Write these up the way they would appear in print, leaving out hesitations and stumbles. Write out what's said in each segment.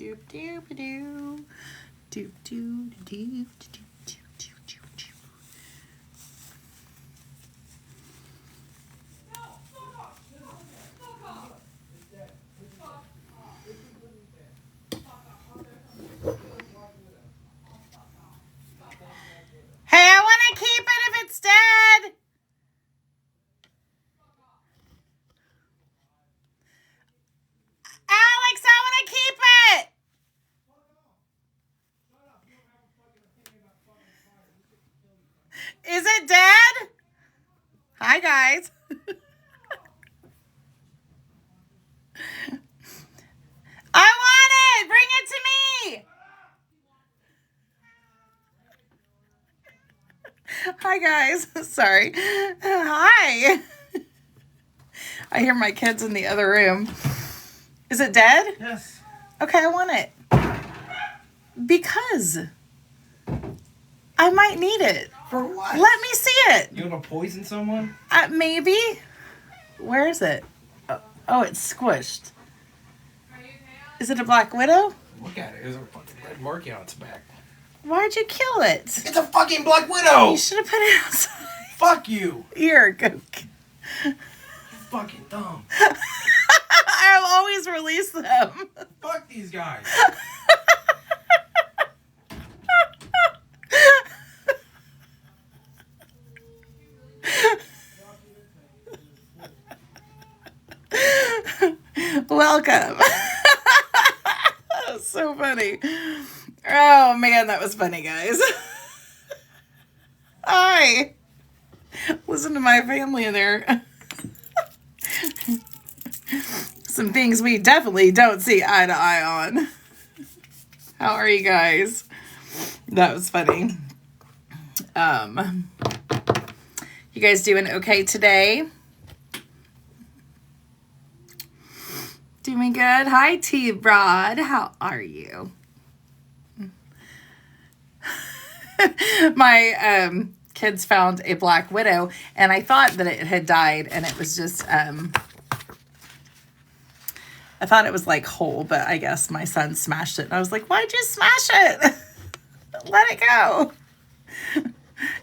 doop doop doo. Doop doo doop doop. Hey, I want to keep it if it's dead. Alex, I want to keep it. Is it dead? Hi, guys. I want it. Bring it to me. Hi, guys. Sorry. Hi. I hear my kids in the other room. Is it dead? Yes. Okay, I want it. Because I might need it. For what? Let me see it. You want to poison someone? Maybe. Where is it? Oh, it's squished. Is it a Black Widow? Look at it. There's a fucking red marking on its back. Why'd you kill it? It's a fucking Black Widow! You should have put it outside. Fuck you! Here, go. You fucking dumb. I'll always release them. Fuck these guys. Welcome. That was so funny. Oh man, that was funny, guys. Hi. Listen to my family there. Some things we definitely don't see eye to eye on. How are you guys? That was funny. You guys doing okay today? Doing good. Hi, T-Rod. How are you? My kids found a Black Widow, and I thought that it had died, and it was just, I thought it was like whole, but I guess my son smashed it. And I was like, why'd you smash it? Let it go.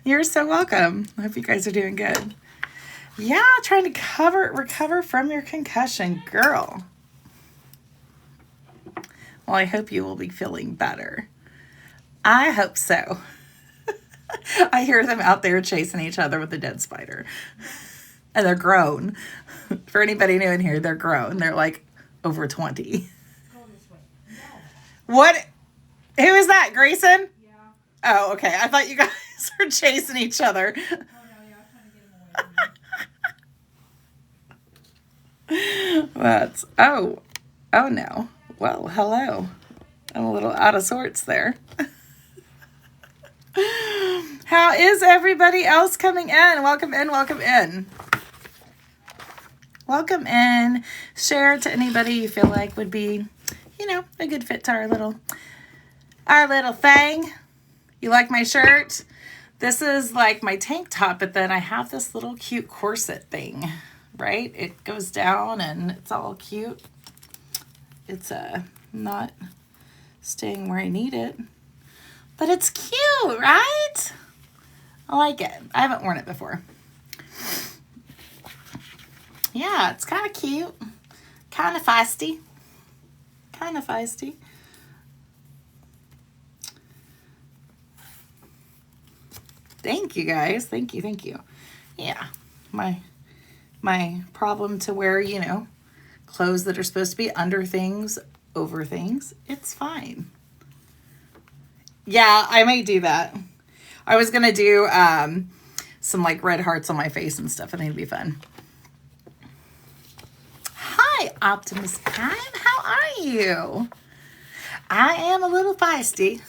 You're so welcome. I hope you guys are doing good. Yeah, trying to recover from your concussion, girl. Well, I hope you will be feeling better. I hope so. I hear them out there chasing each other with a dead spider. And they're grown. For anybody new in here, they're grown. They're like over 20. What? Who is that, Grayson? Yeah. Oh, okay. I thought you guys were chasing each other. Oh, no, yeah, I'm trying to get him away from me. That's, oh no. Well, hello. I'm a little out of sorts there. How is everybody else coming in? Welcome in, welcome in. Welcome in. Share to anybody you feel like would be, a good fit to our little thing. You like my shirt? This is like my tank top, but then I have this little cute corset thing, right? It goes down and it's all cute. It's not staying where I need it, but it's cute, right? I like it. I haven't worn it before. Yeah, it's kind of cute, kind of feisty, Thank you, guys. Thank you. Yeah, my problem to wear, clothes that are supposed to be under things, over things, it's fine. Yeah, I may do that. I was going to do some like red hearts on my face and stuff. I think it'd be fun. Hi, Optimus Prime. How are you? I am a little feisty.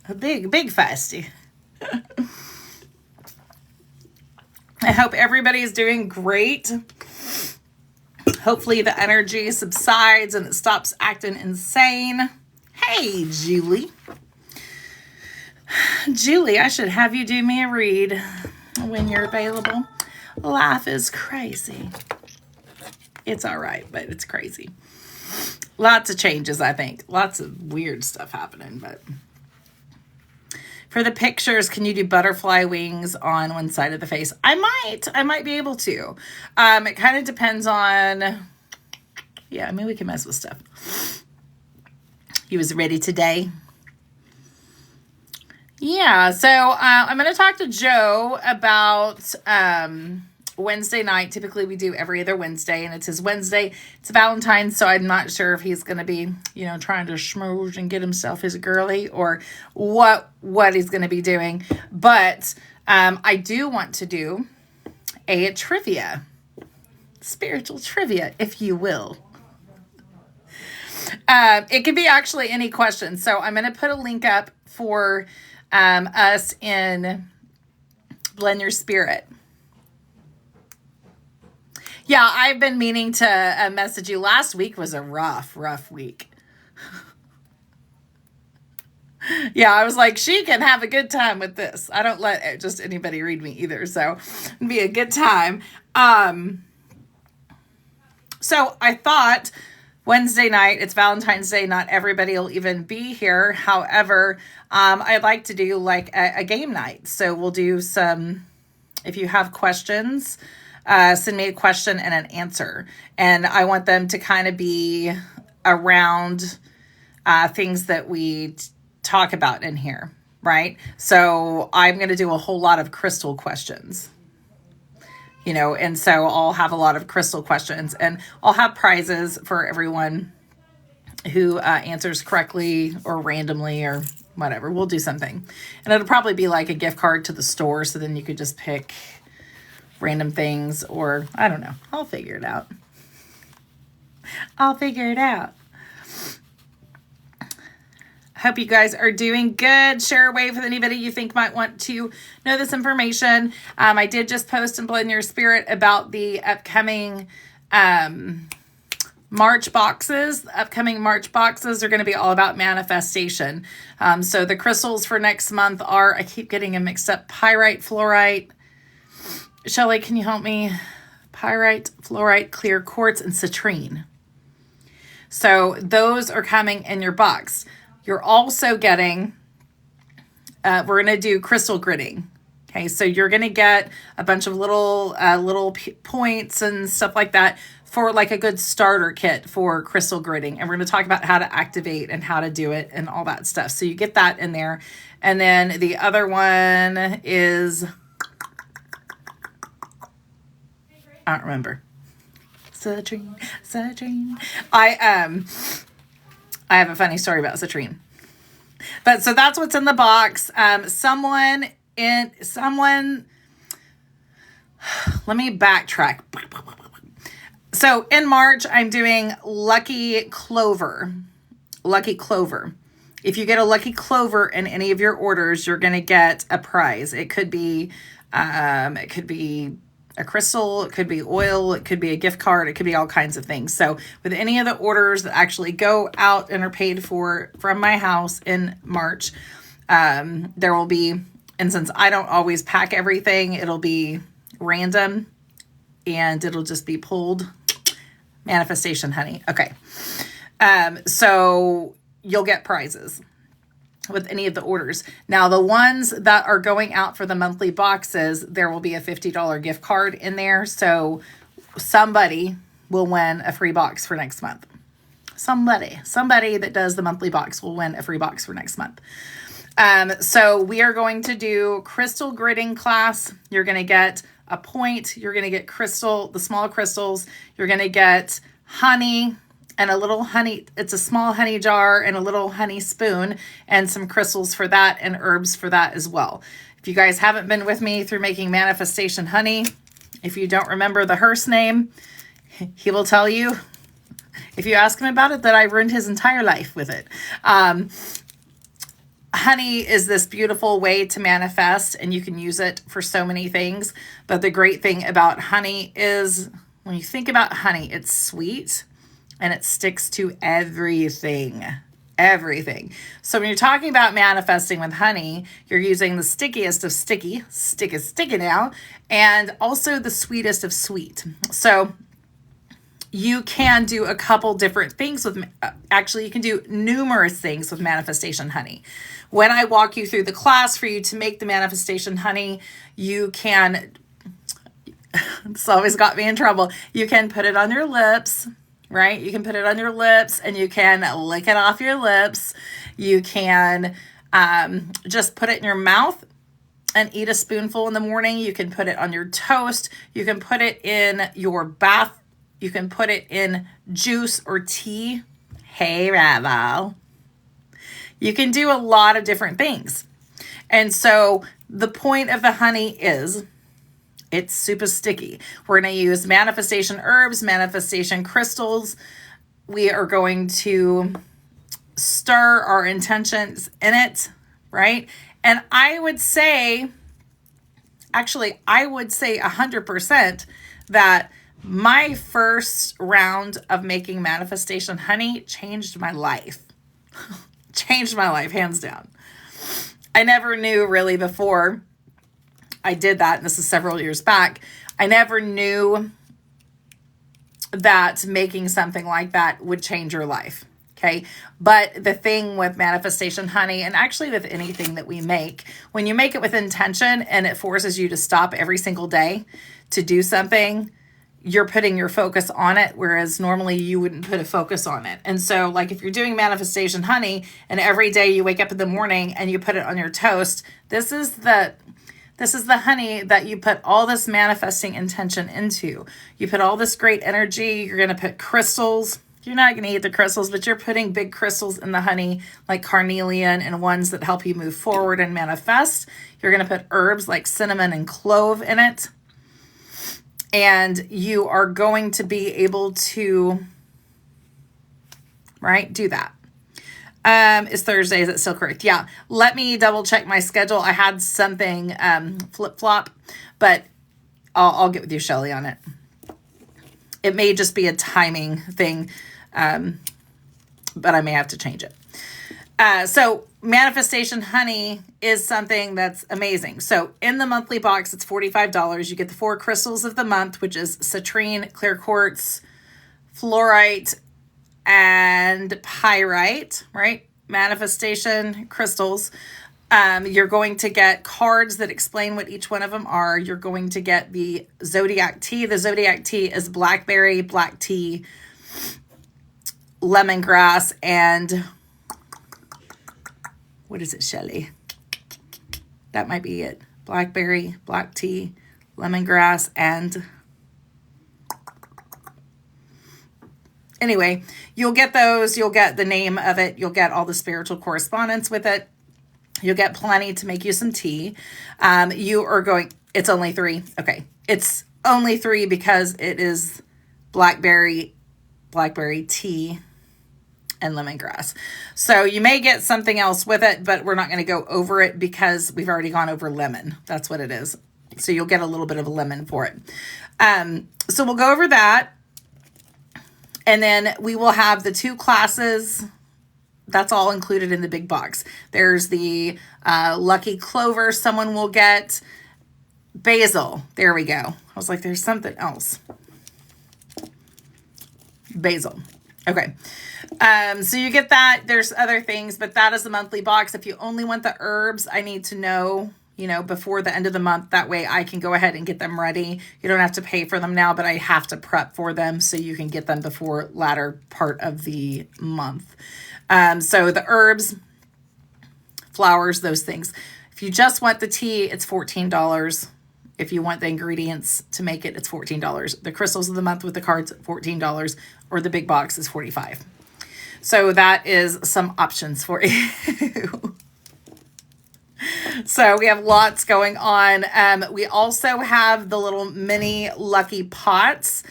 A big feisty. I hope everybody is doing great. Hopefully the energy subsides and it stops acting insane. Hey, Julie. Julie, I should have you do me a read when you're available. Life is crazy. It's all right, but it's crazy. Lots of changes, I think. Lots of weird stuff happening, but for the pictures, can you do butterfly wings on one side of the face? I might be able to. It kind of depends on, yeah, I mean, we can mess with stuff. He was ready today. Yeah, so I'm going to talk to Joe about Wednesday night. Typically we do every other Wednesday, and it's his Wednesday. It's Valentine's, so I'm not sure if he's going to be, you know, trying to schmooze and get himself his girly, or what he's going to be doing. But I do want to do a trivia, spiritual trivia, if you will. It could be actually any question. So I'm going to put a link up for us in Blend Your Spirit. Yeah, I've been meaning to message you. Last week was a rough week. Yeah, I was like, she can have a good time with this. I don't let just anybody read me either, so it'd be a good time. So I thought Wednesday night, it's Valentine's Day, not everybody will even be here. However, I'd like to do like a game night. So we'll do some, if you have questions, send me a question and an answer. And I want them to kind of be around things that we talk about in here, right? So I'm going to do a whole lot of crystal questions. You know, and so I'll have a lot of crystal questions, and I'll have prizes for everyone who answers correctly or randomly or whatever. We'll do something. And it'll probably be like a gift card to the store, so then you could just pick random things, or I don't know. I'll figure it out. Hope you guys are doing good. Share a wave with anybody you think might want to know this information. I did just post in Blend Your Spirit about the upcoming March boxes. The upcoming March boxes are going to be all about manifestation. So the crystals for next month are, I keep getting them mixed up, pyrite, fluorite. Shelly, can you help me? Pyrite, fluorite, clear quartz, and citrine. So those are coming in your box. You're also getting, we're going to do crystal gridding. Okay, so you're going to get a bunch of little points and stuff like that for like a good starter kit for crystal gridding. And we're going to talk about how to activate and how to do it and all that stuff. So you get that in there. And then the other one is, I don't remember. Citrine. I have a funny story about citrine. But so that's what's in the box. Someone, let me backtrack. So in March, I'm doing Lucky Clover. If you get a Lucky Clover in any of your orders, you're going to get a prize. It could be a crystal, it could be oil, it could be a gift card, it could be all kinds of things. So with any of the orders that actually go out and are paid for from my house in March, there will be, and since I don't always pack everything, it'll be random and it'll just be pulled. Manifestation, honey. Okay. So you'll get prizes with any of the orders. Now, the ones that are going out for the monthly boxes, there will be a $50 gift card in there. So somebody will win a free box for next month. Somebody that does the monthly box will win a free box for next month. So we are going to do crystal gridding class. You're going to get a point. You're going to get the small crystals. You're going to get honey, and a little honey, it's a small honey jar and a little honey spoon and some crystals for that and herbs for that as well. If you guys haven't been with me through making manifestation honey, if you don't remember the hearse name, he will tell you, if you ask him about it, that I ruined his entire life with it. Honey is this beautiful way to manifest, and you can use it for so many things. But the great thing about honey is when you think about honey, it's sweet. And it sticks to everything. So when you're talking about manifesting with honey, you're using the stickiest of sticky now, and also the sweetest of sweet. So you can do a couple different things with, actually, you can do numerous things with manifestation honey. When I walk you through the class for you to make the manifestation honey, you can, it's always got me in trouble. You can put it on your lips, right? You can put it on your lips and you can lick it off your lips. You can just put it in your mouth and eat a spoonful in the morning. You can put it on your toast. You can put it in your bath. You can put it in juice or tea. Hey, Ravel. You can do a lot of different things. And so the point of the honey is it's super sticky. We're going to use manifestation herbs, manifestation crystals. We are going to stir our intentions in it, right? And I would say 100% that my first round of making manifestation honey changed my life. Changed my life, hands down. I never knew really before I did that, and this is several years back, I never knew that making something like that would change your life. Okay. But the thing with manifestation honey, and actually with anything that we make, when you make it with intention and it forces you to stop every single day to do something, you're putting your focus on it, whereas normally you wouldn't put a focus on it. And so like if you're doing manifestation honey and every day you wake up in the morning and you put it on your toast, this is the honey that you put all this manifesting intention into. You put all this great energy. You're going to put crystals. You're not going to eat the crystals, but you're putting big crystals in the honey like carnelian and ones that help you move forward and manifest. You're going to put herbs like cinnamon and clove in it. And you are going to be able to, right, do that. It's Thursday. Is it still correct? Yeah. Let me double check my schedule. I had something flip-flop, but I'll get with you, Shelly, on it. It may just be a timing thing, but I may have to change it. So manifestation honey is something that's amazing. So in the monthly box, it's $45. You get the 4 crystals of the month, which is citrine, clear quartz, fluorite, and pyrite, right? Manifestation crystals. You're going to get cards that explain what each one of them are. You're going to get the Zodiac tea. The Zodiac tea is blackberry, black tea, lemongrass, and what is it, Shelly? That might be it. Blackberry, black tea, lemongrass, and anyway, you'll get those. You'll get the name of it. You'll get all the spiritual correspondence with it. You'll get plenty to make you some tea. It's only 3. Okay. It's only 3 because it is blackberry tea, and lemongrass. So you may get something else with it, but we're not going to go over it because we've already gone over lemon. That's what it is. So you'll get a little bit of a lemon for it. So we'll go over that. And then we will have the 2 classes. That's all included in the big box. There's the Lucky Clover someone will get. Basil. There we go. I was like, there's something else. Basil. Okay. So you get that. There's other things, but that is the monthly box. If you only want the herbs, I need to know, before the end of the month. That way I can go ahead and get them ready. You don't have to pay for them now, but I have to prep for them so you can get them before latter part of the month. So the herbs, flowers, those things. If you just want the tea, it's $14. If you want the ingredients to make it, it's $14. The crystals of the month with the cards, $14, or the big box is $45. So that is some options for you. So we have lots going on. We also have the little mini lucky pots.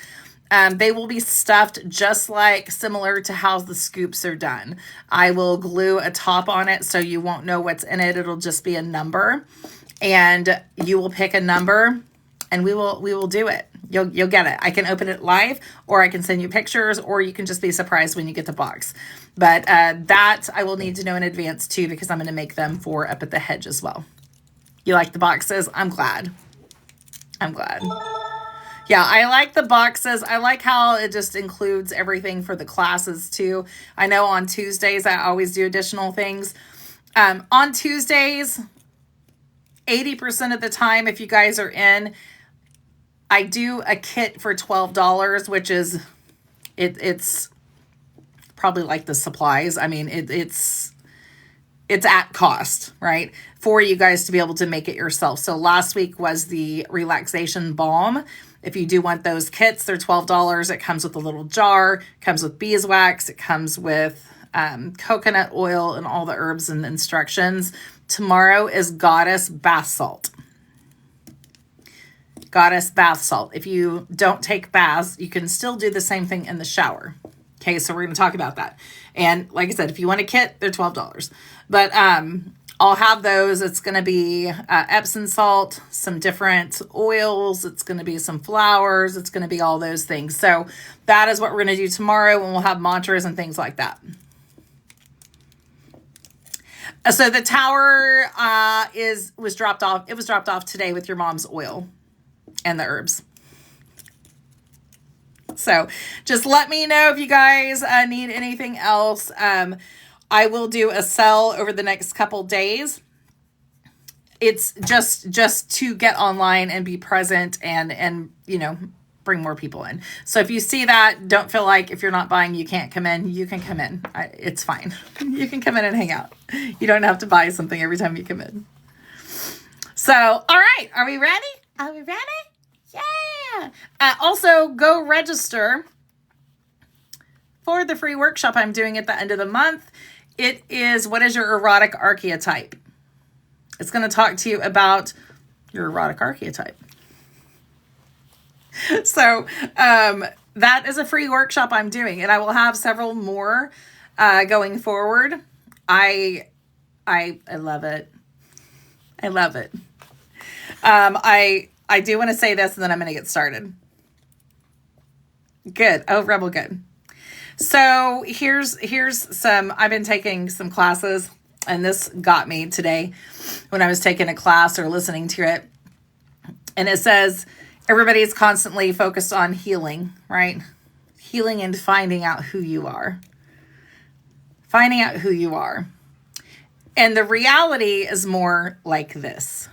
They will be stuffed just similar to how the scoops are done. I will glue a top on it so you won't know what's in it. It'll just be a number, and you will pick a number, and we will do it. You'll get it. I can open it live, or I can send you pictures, or you can just be surprised when you get the box. But that I will need to know in advance too, because I'm going to make them for Up at the Hedge as well. You like the boxes? I'm glad. Yeah, I like the boxes. I like how it just includes everything for the classes too. I know on Tuesdays I always do additional things. On Tuesdays, 80% of the time, if you guys are in, I do a kit for $12, which is it's probably like the supplies. I mean, it's at cost, right? For you guys to be able to make it yourself. So last week was the relaxation balm. If you do want those kits, they're $12. It comes with a little jar, comes with beeswax, it comes with coconut oil and all the herbs and instructions. Tomorrow is Goddess bath salt. Goddess bath salt. If you don't take baths, you can still do the same thing in the shower. Okay, so we're going to talk about that. And like I said, if you want a kit, they're $12. But I'll have those. It's going to be Epsom salt, some different oils. It's going to be some flowers. It's going to be all those things. So that is what we're going to do tomorrow, and we'll have mantras and things like that. So the tower was dropped off. It was dropped off today with your mom's oil and the herbs. So just let me know if you guys need anything else. I will do a sell over the next couple days. It's just to get online and be present and bring more people in. So if you see that, don't feel like if you're not buying, you can't come in. You can come in. It's fine. You can come in and hang out. You don't have to buy something every time you come in. So, all right. Are we ready? Are we ready? Yeah. Also, go register for the free workshop I'm doing at the end of the month. It is, what is your erotic archetype? It's going to talk to you about your erotic archetype. So that is a free workshop I'm doing, and I will have several more going forward. I love it. I love it. I do want to say this, and then I'm going to get started. Good. Oh, Rebel, good. So here's some, I've been taking some classes, and this got me today when I was taking a class or listening to it. And it says, everybody's constantly focused on healing, right? Healing and finding out who you are. Finding out who you are. And the reality is more like this.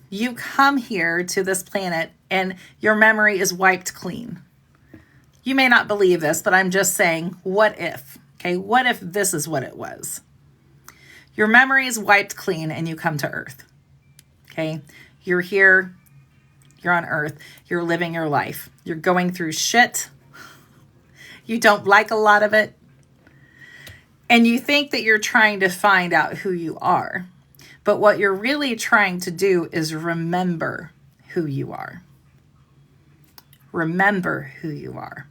You come here to this planet and your memory is wiped clean. You may not believe this, but I'm just saying, what if? Okay, what if this is what it was? Your memory is wiped clean and you come to Earth. Okay, you're here, you're on Earth, you're living your life. You're going through shit. You don't like a lot of it. And you think that you're trying to find out who you are. But what you're really trying to do is remember who you are. Remember who you are.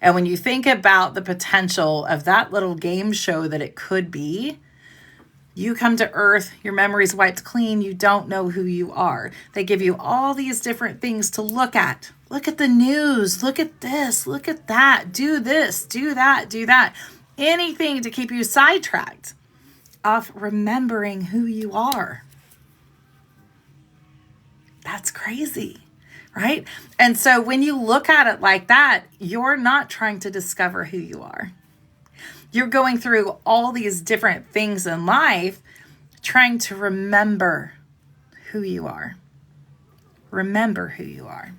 And when you think about the potential of that little game show that it could be, you come to Earth, your memory's wiped clean, you don't know who you are. They give you all these different things to look at. Look at the news, look at this, look at that, do this, do that, do that. Anything to keep you sidetracked off remembering who you are. That's crazy, right? And so when you look at it like that, you're not trying to discover who you are. You're going through all these different things in life, trying to remember who you are. Remember who you are.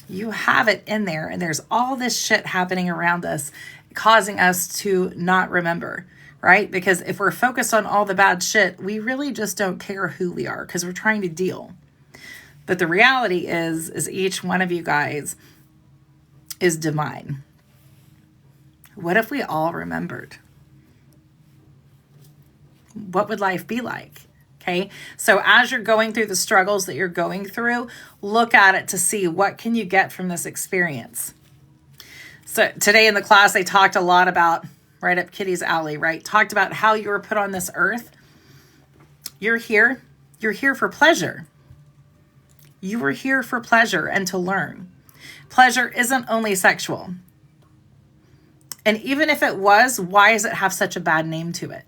You have it in there, and there's all this shit happening around us, causing us to not remember, right? Because if we're focused on all the bad shit, we really just don't care who we are because we're trying to deal. But the reality is each one of you guys is divine. What if we all remembered? What would life be like? Okay, so as you're going through the struggles that you're going through, look at it to see what can you get from this experience. So today in the class, they talked a lot about, right up Kitty's alley, right? Talked about how you were put on this earth. You're here for pleasure. You were here for pleasure and to learn. Pleasure isn't only sexual. And even if it was, why does it have such a bad name to it?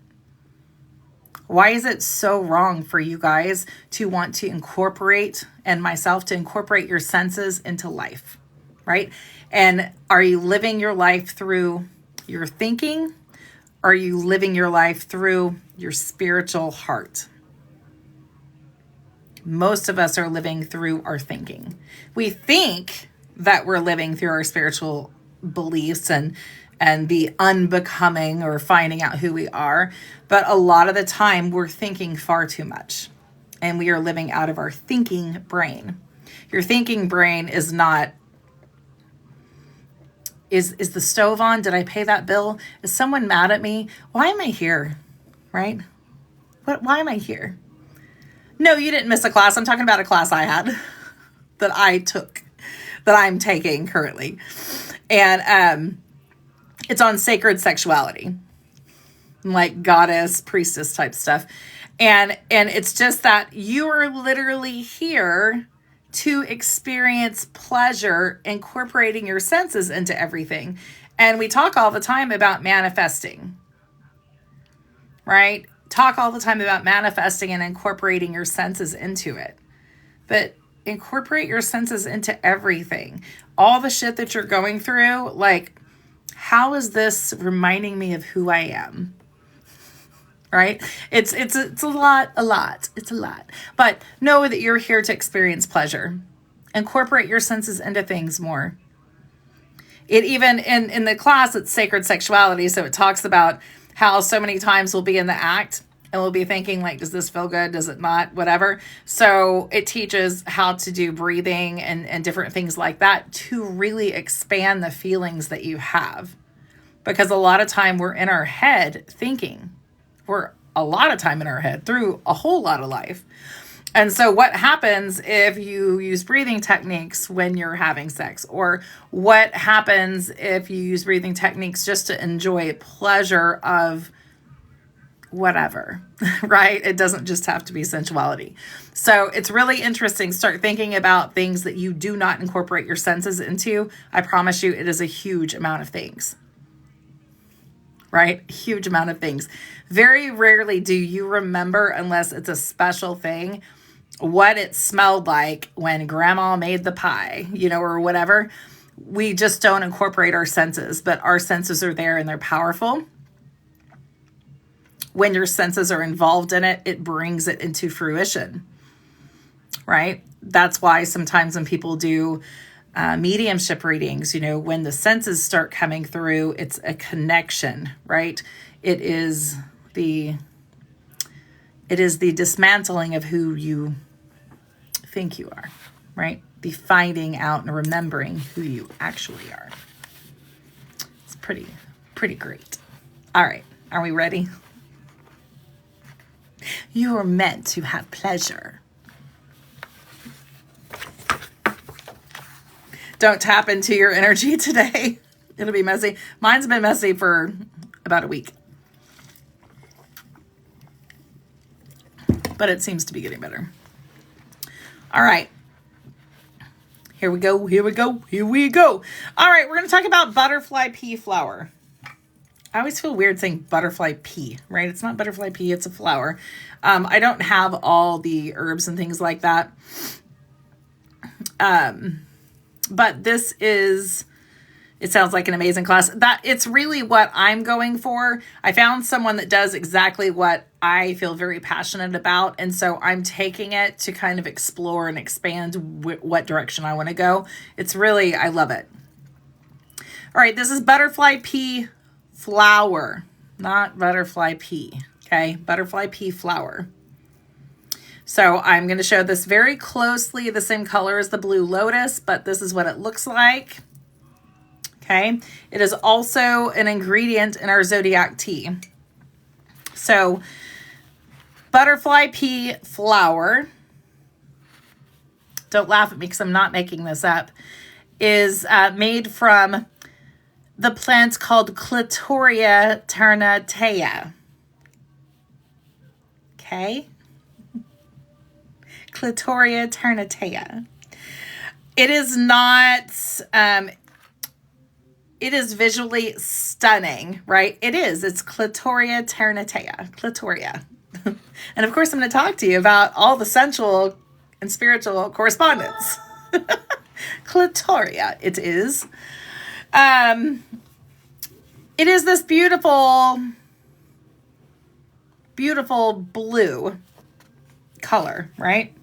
Why is it so wrong for you guys to want to incorporate, and myself, to incorporate your senses into life, right? And are you living your life through your thinking? Are you living your life through your spiritual heart? Most of us are living through our thinking. We think that we're living through our spiritual beliefs and the unbecoming or finding out who we are. But a lot of the time we're thinking far too much and we are living out of our thinking brain. Your thinking brain is not, is the stove on? Did I pay that bill? Is someone mad at me? Why am I here? Right? Why am I here? No, you didn't miss a class. I'm talking about a class I had that I took, that I'm taking currently. And it's on sacred sexuality, like goddess, priestess type stuff. And it's just that you are literally here to experience pleasure, incorporating your senses into everything. And we talk all the time about manifesting, right? Talk all the time about manifesting and incorporating your senses into it. But incorporate your senses into everything. All the shit that you're going through, like, how is this reminding me of who I am? Right? It's a lot. It's a lot. But know that you're here to experience pleasure. Incorporate your senses into things more. It even, in the class, it's sacred sexuality. So it talks about how so many times we'll be in the act and we'll be thinking, like, does this feel good? Does it not? Whatever. So it teaches how to do breathing and different things like that to really expand the feelings that you have. Because a lot of time we're in our head thinking. We're a lot of time in our head through a whole lot of life. And so what happens if you use breathing techniques when you're having sex? Or what happens if you use breathing techniques just to enjoy pleasure of whatever, right? It doesn't just have to be sensuality. So it's really interesting. Start thinking about things that you do not incorporate your senses into. I promise you, it is a huge amount of things. Right? Huge amount of things. Very rarely do you remember, unless it's a special thing, what it smelled like when grandma made the pie, or whatever. We just don't incorporate our senses, but our senses are there and they're powerful. When your senses are involved in it, it brings it into fruition, right? That's why sometimes when people do mediumship readings, when the senses start coming through, it's a connection, right? It is the dismantling of who you think you are, right? The finding out and remembering who you actually are. It's pretty great. All right. Are we ready? You are meant to have pleasure. Don't tap into your energy today. It'll be messy. Mine's been messy for about a week. But it seems to be getting better. All right. Here we go. All right, we're going to talk about butterfly pea flower. I always feel weird saying butterfly pea, right? It's not butterfly pea, it's a flower. I don't have all the herbs and things like that. But this is, it sounds like an amazing class. That it's really what I'm going for. I found someone that does exactly what I feel very passionate about. And so I'm taking it to kind of explore and expand what direction I want to go. It's really, I love it. All right, this is butterfly pea flower, not butterfly pea. Okay, butterfly pea flower. So I'm going to show this very closely, the same color as the blue lotus, but this is what it looks like. Okay, it is also an ingredient in our zodiac tea. So butterfly pea flower, don't laugh at me because I'm not making this up, is made from the plant called Clitoria ternatea. Okay. Clitoria ternatea. It is not, it is visually stunning, right? It is. It's Clitoria ternatea. Clitoria. And of course, I'm going to talk to you about all the sensual and spiritual correspondence. Clitoria, it is. It is this beautiful, beautiful blue color, right?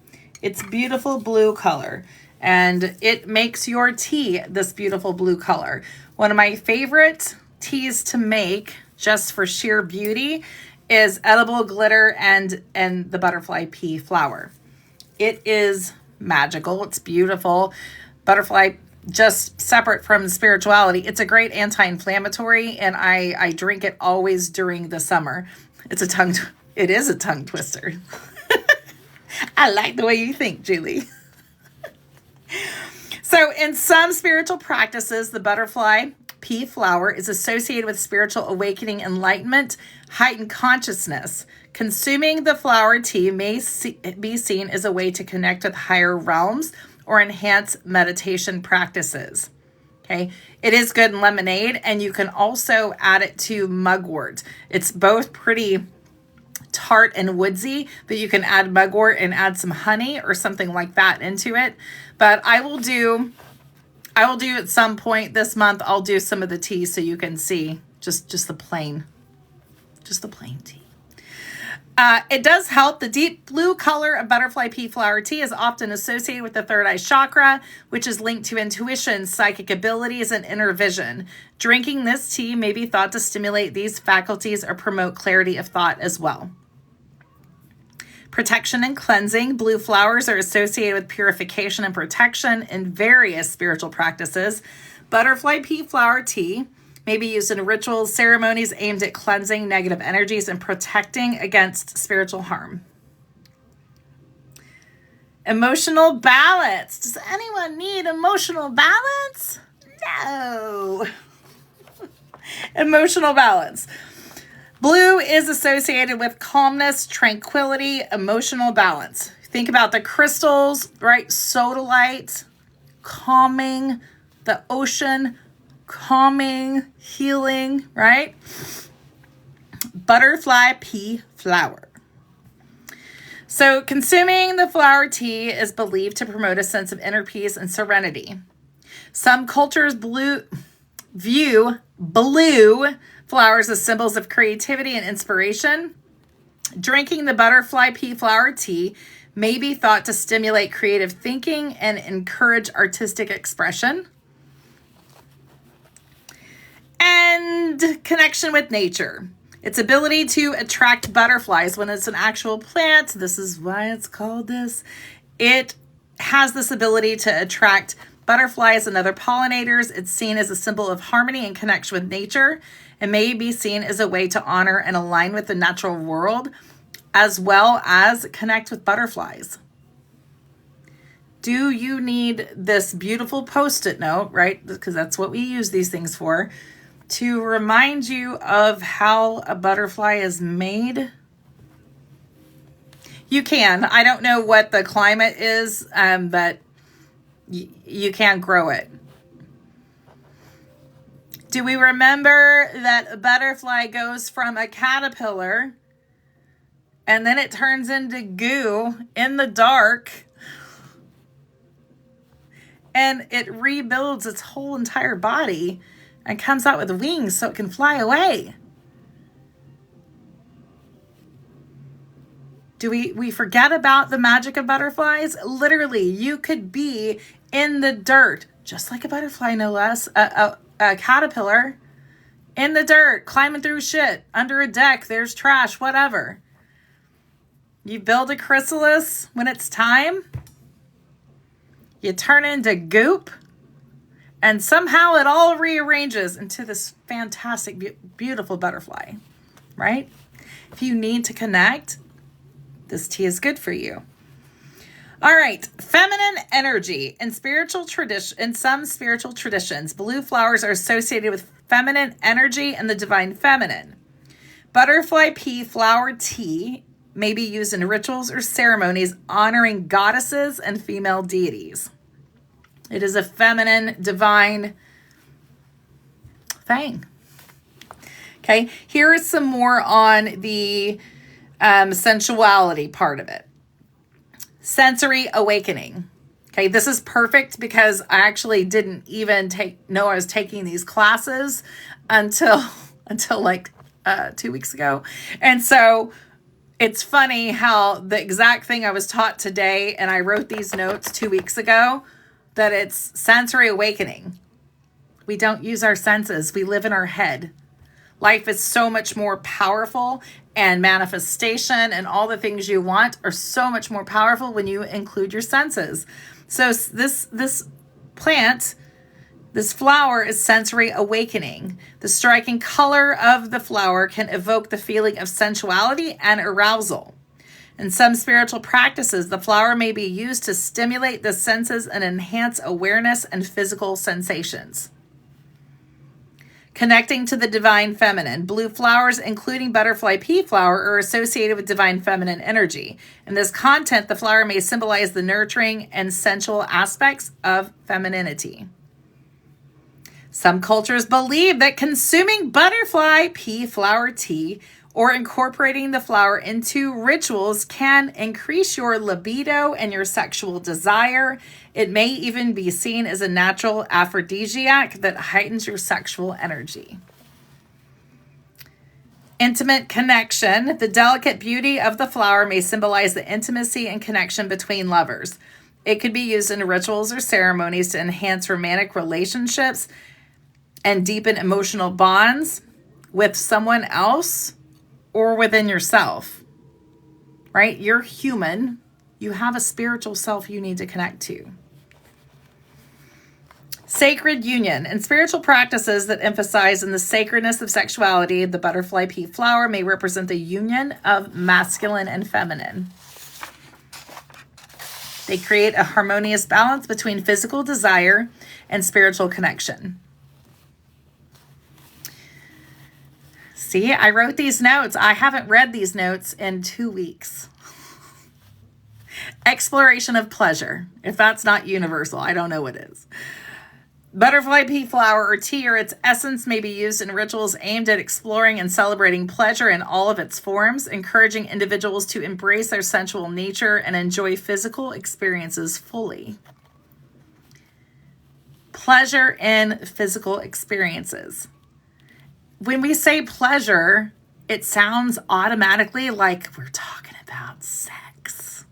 It's beautiful blue color. And it makes your tea this beautiful blue color. One of my favorite teas to make, just for sheer beauty, is edible glitter and the butterfly pea flower. It is magical. It's beautiful. Butterfly, just separate from spirituality. It's a great anti-inflammatory, and I drink it always during the summer. It is a tongue twister. I like the way you think, Julie. So in some spiritual practices, the butterfly pea flower is associated with spiritual awakening, enlightenment, heightened consciousness. Consuming the flower tea may be seen as a way to connect with higher realms or enhance meditation practices. Okay, it is good in lemonade, and you can also add it to mugwort. It's both pretty tart and woodsy, but you can add mugwort and add some honey or something like that into it. But I will do at some point this month, I'll do some of the tea so you can see just the plain tea. It does help. The deep blue color of butterfly pea flower tea is often associated with the third eye chakra, which is linked to intuition, psychic abilities, and inner vision. Drinking this tea may be thought to stimulate these faculties or promote clarity of thought as well. Protection and cleansing. Blue flowers are associated with purification and protection in various spiritual practices. Butterfly pea flower tea may be used in rituals, ceremonies aimed at cleansing negative energies and protecting against spiritual harm. Emotional balance. Does anyone need emotional balance? No. Emotional balance. Blue is associated with calmness, tranquility, emotional balance. Think about the crystals, right? Sodalite, calming, the ocean, calming, healing, right? Butterfly pea flower. So consuming the flower tea is believed to promote a sense of inner peace and serenity. Some cultures view blue flowers as symbols of creativity and inspiration. Drinking the butterfly pea flower tea may be thought to stimulate creative thinking and encourage artistic expression. And connection with nature. Its ability to attract butterflies when it's an actual plant. This is why it's called this. It has this ability to attract butterflies and other pollinators. It's seen as a symbol of harmony and connection with nature. It may be seen as a way to honor and align with the natural world, as well as connect with butterflies. Do you need this beautiful Post-it note, right? Because that's what we use these things for, to remind you of how a butterfly is made? You can. I don't know what the climate is, but you can grow it. Do we remember that a butterfly goes from a caterpillar and then it turns into goo in the dark and it rebuilds its whole entire body and comes out with wings so it can fly away? Do we forget about the magic of butterflies? Literally, you could be in the dirt, just like a butterfly, no less, a caterpillar, in the dirt, climbing through shit, under a deck, there's trash, whatever. You build a chrysalis when it's time, you turn into goop, and somehow it all rearranges into this fantastic, beautiful butterfly, right? If you need to connect, this tea is good for you. All right, feminine energy. In some spiritual traditions, blue flowers are associated with feminine energy and the divine feminine. Butterfly pea flower tea may be used in rituals or ceremonies honoring goddesses and female deities. It is a feminine, divine thing. Okay, here is some more on the sensuality part of it. Sensory awakening. Okay, this is perfect because I actually didn't even know I was taking these classes until like 2 weeks ago. And so it's funny how the exact thing I was taught today, and I wrote these notes 2 weeks ago, that it's sensory awakening. We don't use our senses. We live in our head. Life is so much more powerful, and manifestation and all the things you want are so much more powerful when you include your senses. So this plant, this flower is sensory awakening. The striking color of the flower can evoke the feeling of sensuality and arousal. In some spiritual practices, the flower may be used to stimulate the senses and enhance awareness and physical sensations. Connecting to the divine feminine. Blue flowers, including butterfly pea flower, are associated with divine feminine energy. In this content, the flower may symbolize the nurturing and sensual aspects of femininity. Some cultures believe that consuming butterfly pea flower tea or incorporating the flower into rituals can increase your libido and your sexual desire. It may even be seen as a natural aphrodisiac that heightens your sexual energy. Intimate connection. The delicate beauty of the flower may symbolize the intimacy and connection between lovers. It could be used in rituals or ceremonies to enhance romantic relationships and deepen emotional bonds with someone else or within yourself, right? You're human. You have a spiritual self you need to connect to. Sacred union. In spiritual practices that emphasize in the sacredness of sexuality, the butterfly pea flower may represent the union of masculine and feminine. They create a harmonious balance between physical desire and spiritual connection. See, I wrote these notes. I haven't read these notes in 2 weeks. Exploration of pleasure. If that's not universal, I don't know what is. Butterfly pea flower or tea or its essence may be used in rituals aimed at exploring and celebrating pleasure in all of its forms, encouraging individuals to embrace their sensual nature and enjoy physical experiences fully. Pleasure in physical experiences. When we say pleasure, it sounds automatically like we're talking about sex.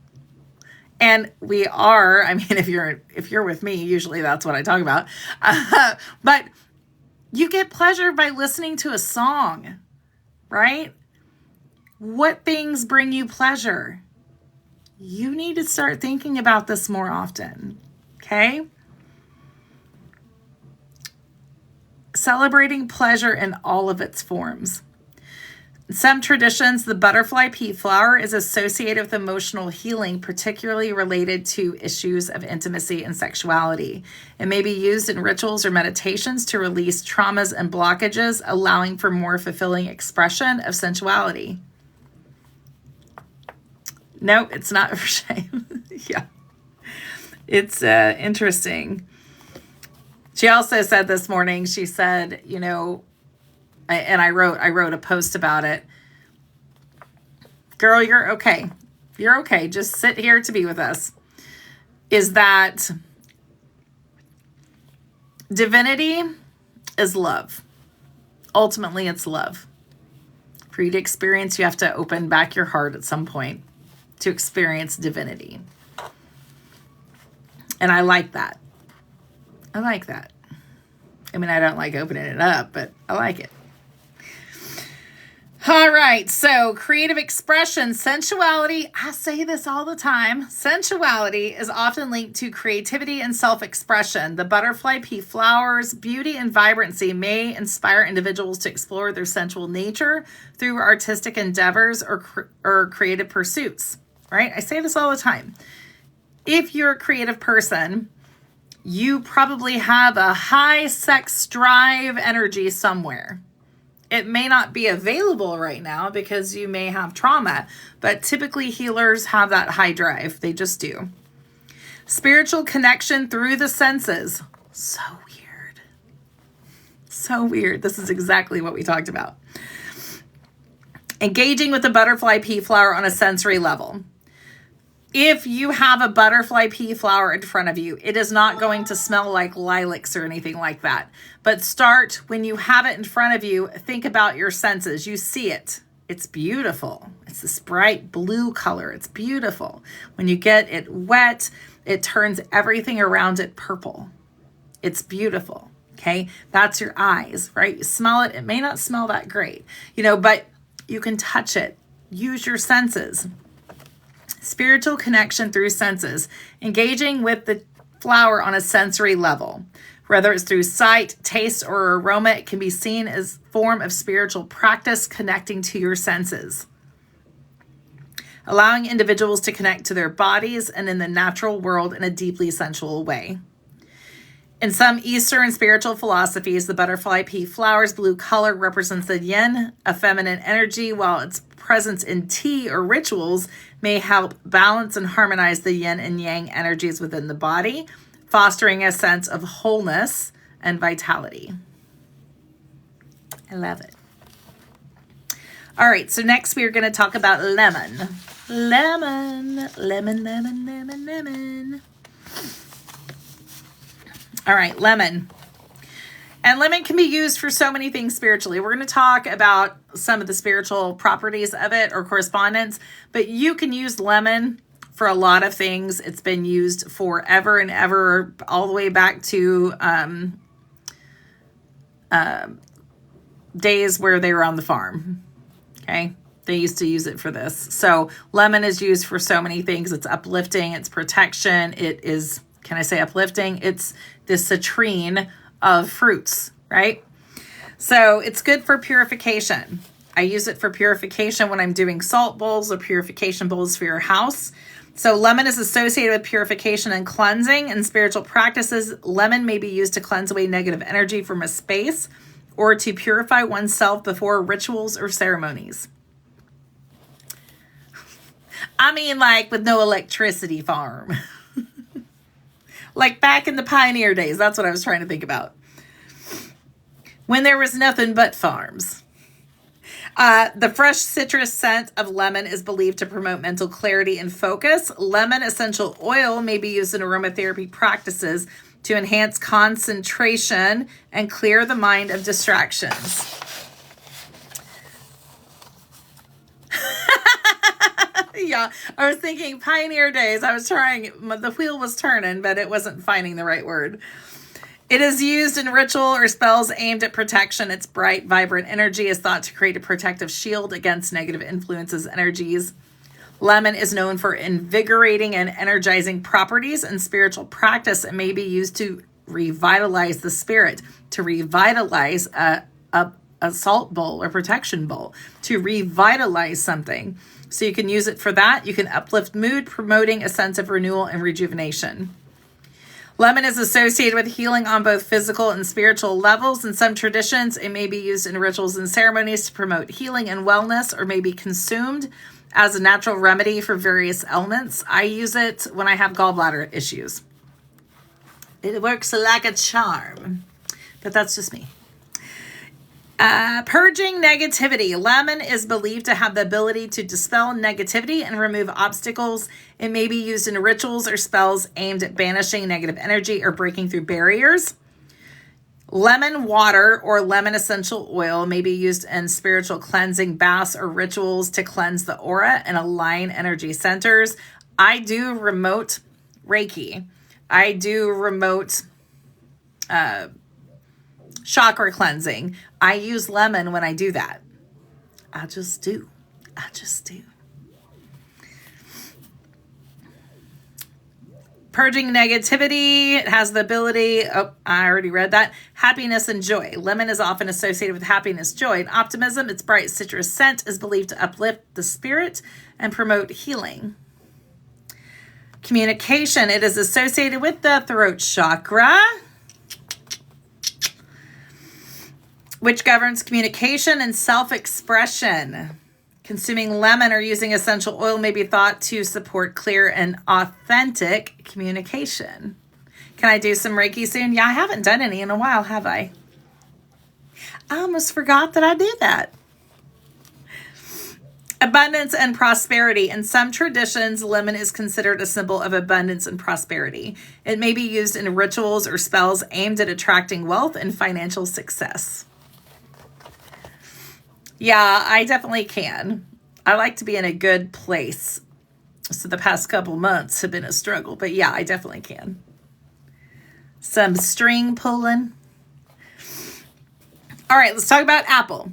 And we are, I mean, if you're with me, usually that's what I talk about. But you get pleasure by listening to a song, right? What things bring you pleasure? You need to start thinking about this more often, okay? Celebrating pleasure in all of its forms. In some traditions, the butterfly pea flower is associated with emotional healing, particularly related to issues of intimacy and sexuality. It may be used in rituals or meditations to release traumas and blockages, allowing for more fulfilling expression of sensuality. No, it's not for shame. Yeah. It's interesting. She also said this morning, she said, you know, and I wrote a post about it. Girl, you're okay. You're okay. Just sit here to be with us. Is that divinity is love. Ultimately, it's love. For you to experience, you have to open back your heart at some point to experience divinity. And I like that. I like that. I mean, I don't like opening it up, but I like it. All right, so creative expression, sensuality, I say this all the time. Sensuality is often linked to creativity and self-expression. The butterfly pea flower's beauty and vibrancy may inspire individuals to explore their sensual nature through artistic endeavors or creative pursuits, right? I say this all the time. If you're a creative person, you probably have a high sex drive energy somewhere. It may not be available right now because you may have trauma, but typically healers have that high drive. They just do. Spiritual connection through the senses. So weird. So weird. This is exactly what we talked about. Engaging with the butterfly pea flower on a sensory level. If you have a butterfly pea flower in front of you, it is not going to smell like lilacs or anything like that. But start, when you have it in front of you, think about your senses. You see it. It's beautiful. It's this bright blue color. It's beautiful. When you get it wet, it turns everything around it purple. It's beautiful. Okay. That's your eyes, right? You smell it. It may not smell that great, but you can touch it. Use your senses. Spiritual connection through senses. Engaging with the flower on a sensory level. Whether it's through sight, taste, or aroma, it can be seen as a form of spiritual practice connecting to your senses. Allowing individuals to connect to their bodies and in the natural world in a deeply sensual way. In some Eastern spiritual philosophies, the butterfly pea flower's blue color represents the yin, a feminine energy, while its presence in tea or rituals may help balance and harmonize the yin and yang energies within the body, fostering a sense of wholeness and vitality. I love it. All right, so next we are going to talk about lemon. Lemon, lemon, lemon, lemon, lemon. All right, lemon. And lemon can be used for so many things spiritually. We're going to talk about some of the spiritual properties of it or correspondence, but you can use lemon for a lot of things. It's been used forever and ever, all the way back to days where they were on the farm. Okay. They used to use it for this. So lemon is used for so many things. It's uplifting. It's protection. It is, can I say uplifting? It's the citrine of fruits, right? So it's good for purification. I use it for purification when I'm doing salt bowls or purification bowls for your house. So lemon is associated with purification and cleansing. In spiritual practices, lemon may be used to cleanse away negative energy from a space or to purify oneself before rituals or ceremonies. I mean, like with no electricity farm. Like back in the pioneer days. That's what I was trying to think about. When there was nothing but farms. The fresh citrus scent of lemon is believed to promote mental clarity and focus. Lemon essential oil may be used in aromatherapy practices to enhance concentration and clear the mind of distractions. Yeah, I was thinking pioneer days. I was trying, the wheel was turning, but it wasn't finding the right word. It is used in ritual or spells aimed at protection. Its bright, vibrant energy is thought to create a protective shield against negative influences, energies. Lemon is known for invigorating and energizing properties in spiritual practice. It may be used to revitalize the spirit, to revitalize a salt bowl or protection bowl, to revitalize something. So you can use it for that. You can uplift mood, promoting a sense of renewal and rejuvenation. Lemon is associated with healing on both physical and spiritual levels. In some traditions, it may be used in rituals and ceremonies to promote healing and wellness, or may be consumed as a natural remedy for various ailments. I use it when I have gallbladder issues. It works like a charm, but that's just me. Purging negativity. Lemon is believed to have the ability to dispel negativity and remove obstacles. It may be used in rituals or spells aimed at banishing negative energy or breaking through barriers. Lemon water or lemon essential oil may be used in spiritual cleansing baths or rituals to cleanse the aura and align energy centers. I do remote Reiki. I do remote chakra cleansing. I use lemon when I do that. I just do. Purging negativity. It has the ability, I already read that. Happiness and joy. Lemon is often associated with happiness, joy, and optimism. Its bright citrus scent is believed to uplift the spirit and promote healing. Communication. It is associated with the throat chakra, which governs communication and self-expression. Consuming lemon or using essential oil may be thought to support clear and authentic communication. Can I do some Reiki soon? Yeah, I haven't done any in a while, have I? I almost forgot that I did that. Abundance and prosperity. In some traditions, lemon is considered a symbol of abundance and prosperity. It may be used in rituals or spells aimed at attracting wealth and financial success. Yeah, I definitely can. I like to be in a good place. So the past couple months have been a struggle, but yeah, I definitely can. Some string pulling. All right, let's talk about apple.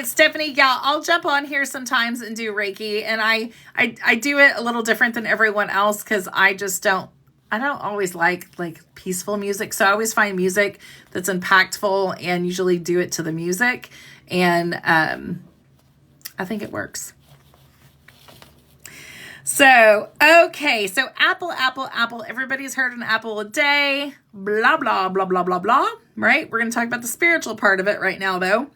Stephanie, yeah, I'll jump on here sometimes and do Reiki, and I do it a little different than everyone else because I don't always like peaceful music. So I always find music that's impactful and usually do it to the music. And I think it works. So, okay. So apple. Everybody's heard an apple a day. Blah, blah, blah, blah, blah, blah. Right? We're going to talk about the spiritual part of it right now, though.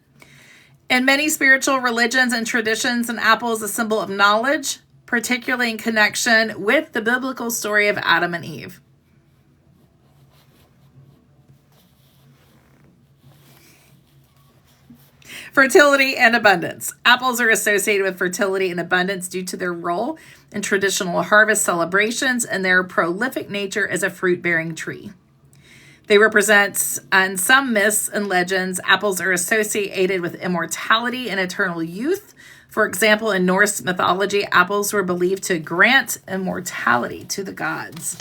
In many spiritual religions and traditions, an apple is a symbol of knowledge, particularly in connection with the biblical story of Adam and Eve. Fertility and abundance. Apples are associated with fertility and abundance due to their role in traditional harvest celebrations and their prolific nature as a fruit-bearing tree. They represent, in some myths and legends, apples are associated with immortality and eternal youth. For example, in Norse mythology, apples were believed to grant immortality to the gods.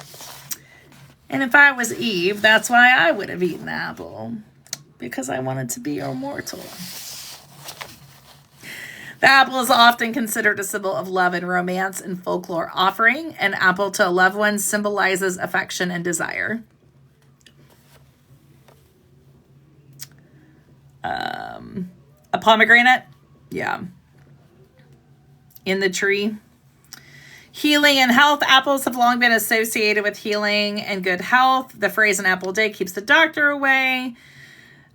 And if I was Eve, that's why I would have eaten the apple, because I wanted to be immortal. The apple is often considered a symbol of love and romance in folklore offering. An apple to a loved one symbolizes affection and desire. A pomegranate, yeah, in the tree. Healing and health. Apples have long been associated with healing and good health. The phrase "an apple a day keeps the doctor away."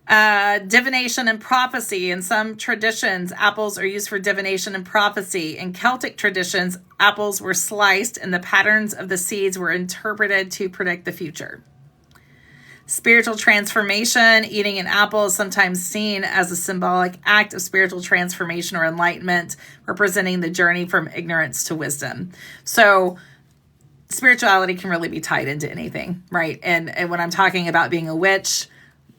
Divination and prophecy. In some traditions, apples are used for divination and prophecy. In Celtic traditions, apples were sliced and the patterns of the seeds were interpreted to predict the future. Spiritual transformation. Eating an apple is sometimes seen as a symbolic act of spiritual transformation or enlightenment, representing the journey from ignorance to wisdom. So spirituality can really be tied into anything, right? And when I'm talking about being a witch,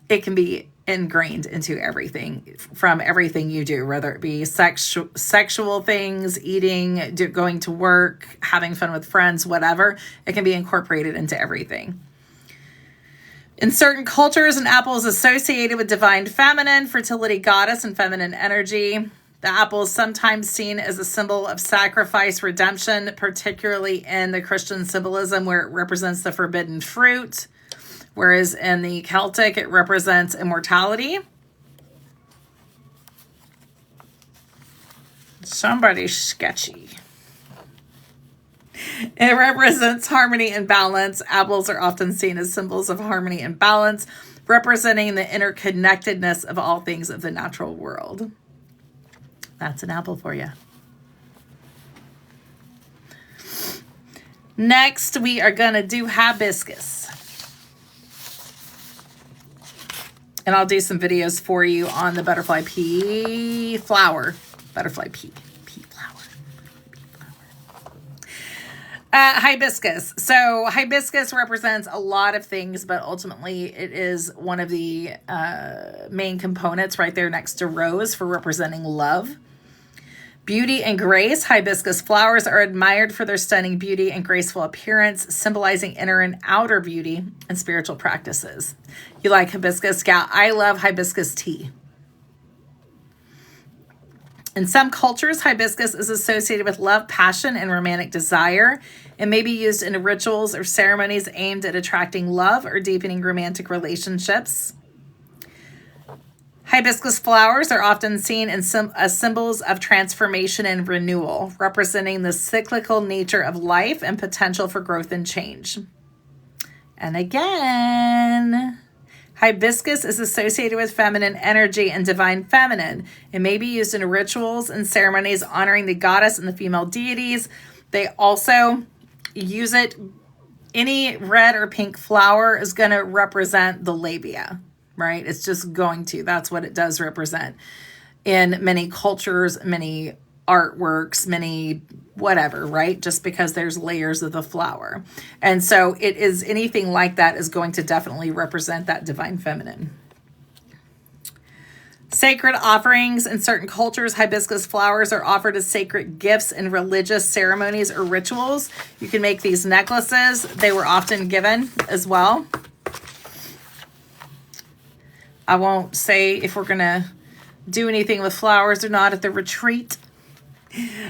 it can be ingrained into everything, from everything you do, whether it be sexual things, eating, going to work, having fun with friends, whatever. It can be incorporated into everything. In certain cultures, an apple is associated with divine feminine, fertility goddess, and feminine energy. The apple is sometimes seen as a symbol of sacrifice, redemption, particularly in the Christian symbolism where it represents the forbidden fruit, whereas in the Celtic, it represents immortality. Somebody's sketchy. It represents harmony and balance. Apples are often seen as symbols of harmony and balance, representing the interconnectedness of all things of the natural world. That's an apple for you. Next, we are going to do hibiscus. And I'll do some videos for you on the butterfly pea flower. Butterfly pea flower. Hibiscus. So hibiscus represents a lot of things, but ultimately it is one of the main components right there next to rose for representing love. Beauty and grace. Hibiscus flowers are admired for their stunning beauty and graceful appearance, symbolizing inner and outer beauty and spiritual practices. You like hibiscus? Yeah, I love hibiscus tea. In some cultures, hibiscus is associated with love, passion, and romantic desire. It may be used in rituals or ceremonies aimed at attracting love or deepening romantic relationships. Hibiscus flowers are often seen as symbols of transformation and renewal, representing the cyclical nature of life and potential for growth and change. And again, hibiscus is associated with feminine energy and divine feminine. It may be used in rituals and ceremonies honoring the goddess and the female deities. They also use it. Any red or pink flower is going to represent the labia, right? It's just going to. That's what it does represent. in many cultures, many artworks, many whatever, right? Just because there's layers of the flower. And so it is anything like that is going to definitely represent that divine feminine. Sacred offerings in certain cultures, hibiscus flowers are offered as sacred gifts in religious ceremonies or rituals. You can make these necklaces. They were often given as well. I won't say if we're going to do anything with flowers or not at the retreat.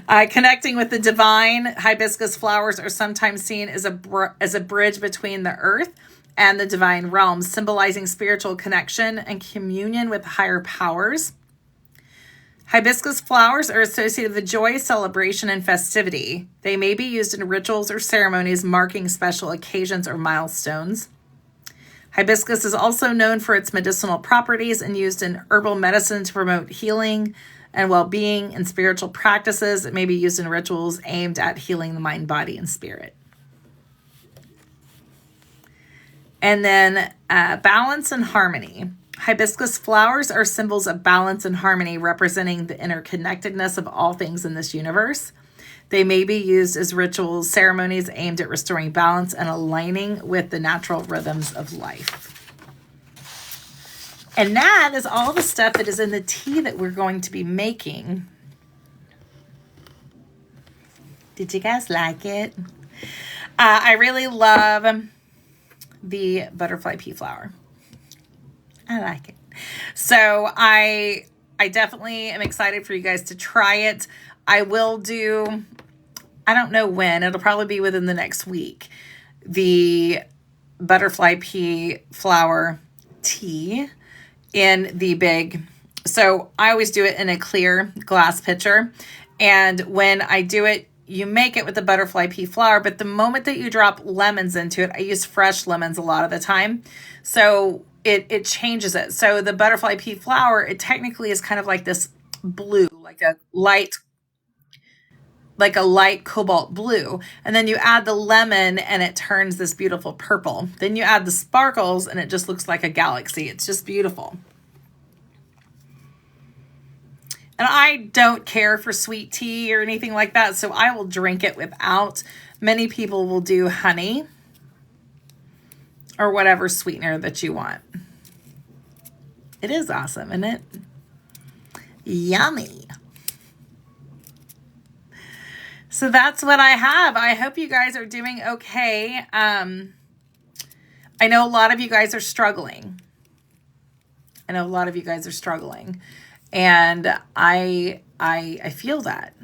Connecting with the divine, hibiscus flowers are sometimes seen as a bridge between the earth and the divine realms, symbolizing spiritual connection and communion with higher powers. Hibiscus flowers are associated with joy, celebration, and festivity. They may be used in rituals or ceremonies marking special occasions or milestones. Hibiscus is also known for its medicinal properties and used in herbal medicine to promote healing and well-being and spiritual practices. It may be used in rituals aimed at healing the mind, body, and spirit. And then balance and harmony. Hibiscus flowers are symbols of balance and harmony, representing the interconnectedness of all things in this universe. They may be used as rituals, ceremonies aimed at restoring balance and aligning with the natural rhythms of life. And that is all the stuff that is in the tea that we're going to be making. Did you guys like it? I really love the butterfly pea flower. I like it. So I definitely am excited for you guys to try it. I will do, I don't know when, it'll probably be within the next week, the butterfly pea flower tea in the big, so I always do it in a clear glass pitcher. And when I do it, you make it with the butterfly pea flower, but the moment that you drop lemons into it, I use fresh lemons a lot of the time. So it changes it. So the butterfly pea flower, it technically is kind of like this blue, like a light cobalt blue. And then you add the lemon and it turns this beautiful purple. Then you add the sparkles and it just looks like a galaxy. It's just beautiful. And I don't care for sweet tea or anything like that, so I will drink it without. Many people will do honey or whatever sweetener that you want. It is awesome, isn't it? Yummy. So that's what I have. I hope you guys are doing okay. I know a lot of you guys are struggling. And I feel that.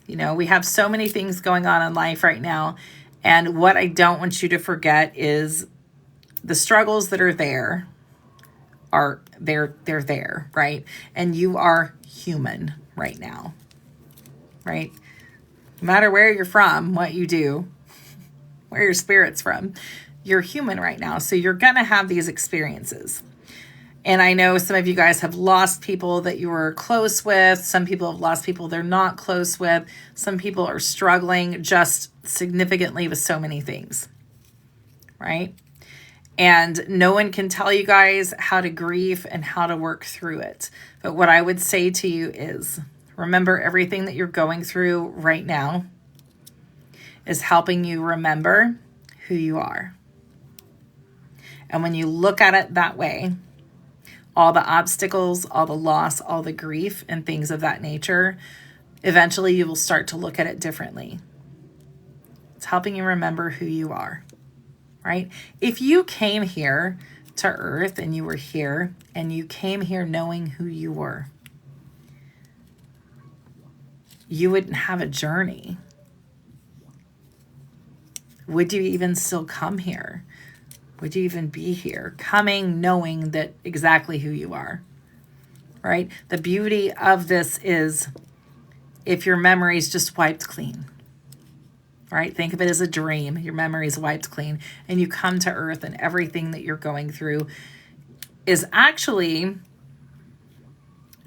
You know, we have so many things going on in life right now. And what I don't want you to forget is the struggles that are there they're there, right? And you are human right now, right? No matter where you're from, what you do, where your spirit's from, you're human right now. So you're going to have these experiences. And I know some of you guys have lost people that you were close with. Some people have lost people they're not close with. Some people are struggling just significantly with so many things, right? And no one can tell you guys how to grieve and how to work through it. But what I would say to you is, remember everything that you're going through right now is helping you remember who you are. And when you look at it that way, all the obstacles, all the loss, all the grief, and things of that nature, eventually you will start to look at it differently. It's helping you remember who you are, right? If you came here to Earth and you were here and you came here knowing who you were, you wouldn't have a journey. Would you even still come here? Would you even be here? Coming knowing that exactly who you are, right? The beauty of this is if your memory is just wiped clean, right? Think of it as a dream. Your memory is wiped clean and you come to Earth and everything that you're going through is actually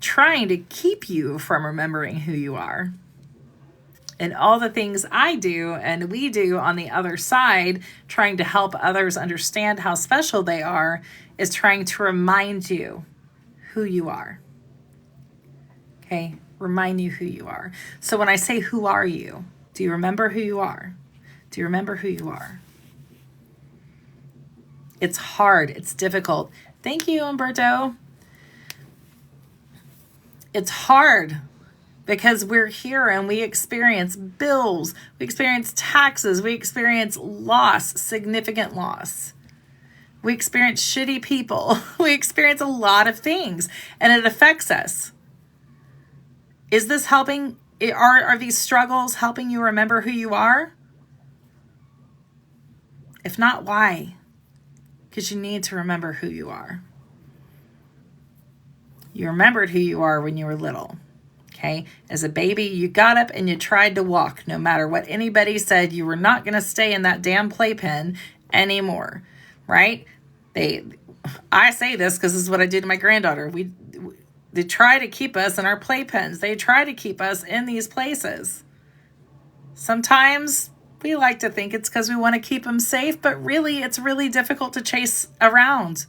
trying to keep you from remembering who you are. And all the things I do and we do on the other side, trying to help others understand how special they are, is trying to remind you who you are. Okay, remind you who you are. So when I say, who are you? Do you remember who you are? Do you remember who you are? It's hard. It's difficult. Thank you, Umberto. It's hard because we're here and we experience bills, we experience taxes, we experience loss, significant loss. We experience shitty people. We experience a lot of things and it affects us. Is this helping? Are these struggles helping you remember who you are? If not, why? Because you need to remember who you are. You remembered who you are when you were little. Okay? As a baby, you got up and you tried to walk. No matter what anybody said, you were not going to stay in that damn playpen anymore. Right? I say this because this is what I did to my granddaughter. They try to keep us in our playpens. They try to keep us in these places. Sometimes we like to think it's because we want to keep them safe, but really it's really difficult to chase around.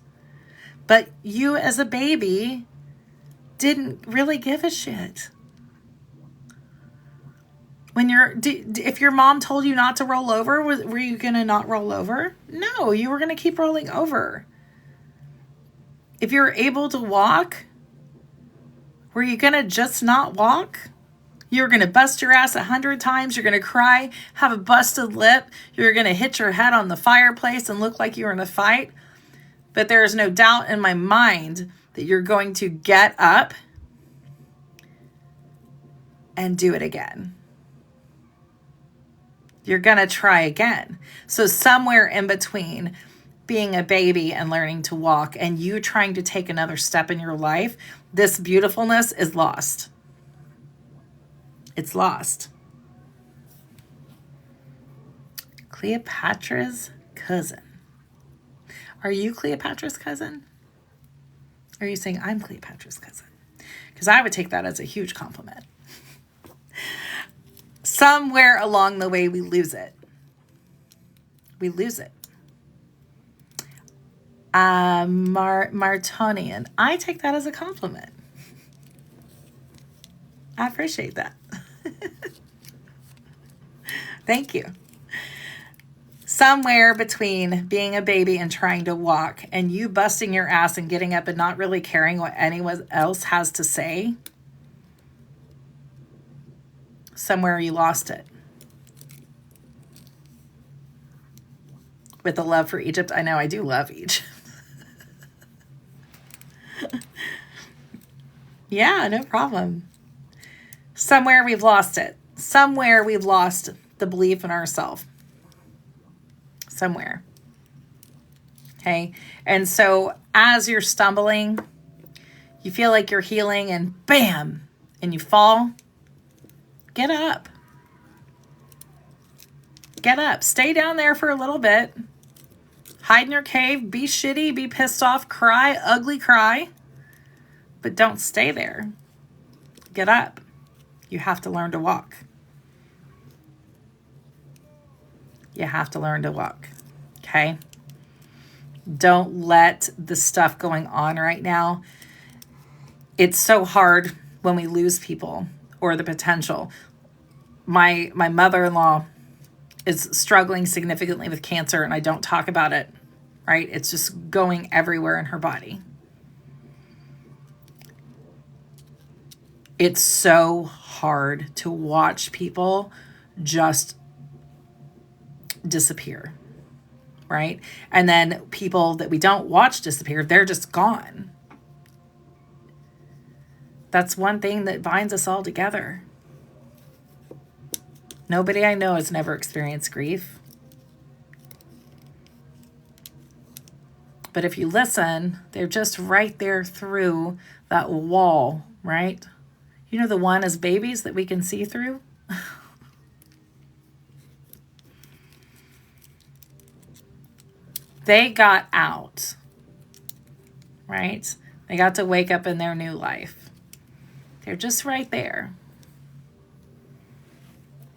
But you as a baby didn't really give a shit. If your mom told you not to roll over, were you going to not roll over? No, you were going to keep rolling over. If you're able to walk, were you going to just not walk? You're going to bust your ass 100 times. You're going to cry, have a busted lip. You're going to hit your head on the fireplace and look like you were in a fight. But there is no doubt in my mind that you're going to get up and do it again. You're going to try again. So somewhere in between being a baby and learning to walk and you trying to take another step in your life, this beautifulness is lost. It's lost. Cleopatra's cousin. Are you Cleopatra's cousin? Or are you saying I'm Cleopatra's cousin? Because I would take that as a huge compliment. Somewhere along the way, we lose it. We lose it. Martonian. I take that as a compliment. I appreciate that. Thank you. Somewhere between being a baby and trying to walk and you busting your ass and getting up and not really caring what anyone else has to say, somewhere you lost it. With the love for Egypt, I know I do love Egypt. Yeah, no problem. Somewhere we've lost it. Somewhere we've lost the belief in ourselves. Somewhere. Okay. And so as you're stumbling, you feel like you're healing and bam, and you fall. Get up. Get up. Stay down there for a little bit. Hide in your cave. Be shitty. Be pissed off. Cry. Ugly cry. But don't stay there. Get up. You have to learn to walk. You have to learn to walk. Okay? Don't let the stuff going on right now. It's so hard when we lose people or the potential. My mother-in-law is struggling significantly with cancer and I don't talk about it, right? It's just going everywhere in her body. It's so hard to watch people just disappear, right? And then people that we don't watch disappear, they're just gone. That's one thing that binds us all together. Nobody I know has never experienced grief. But if you listen, they're just right there through that wall, right? You know the one as babies that we can see through? They got out, right? They got to wake up in their new life. They're just right there.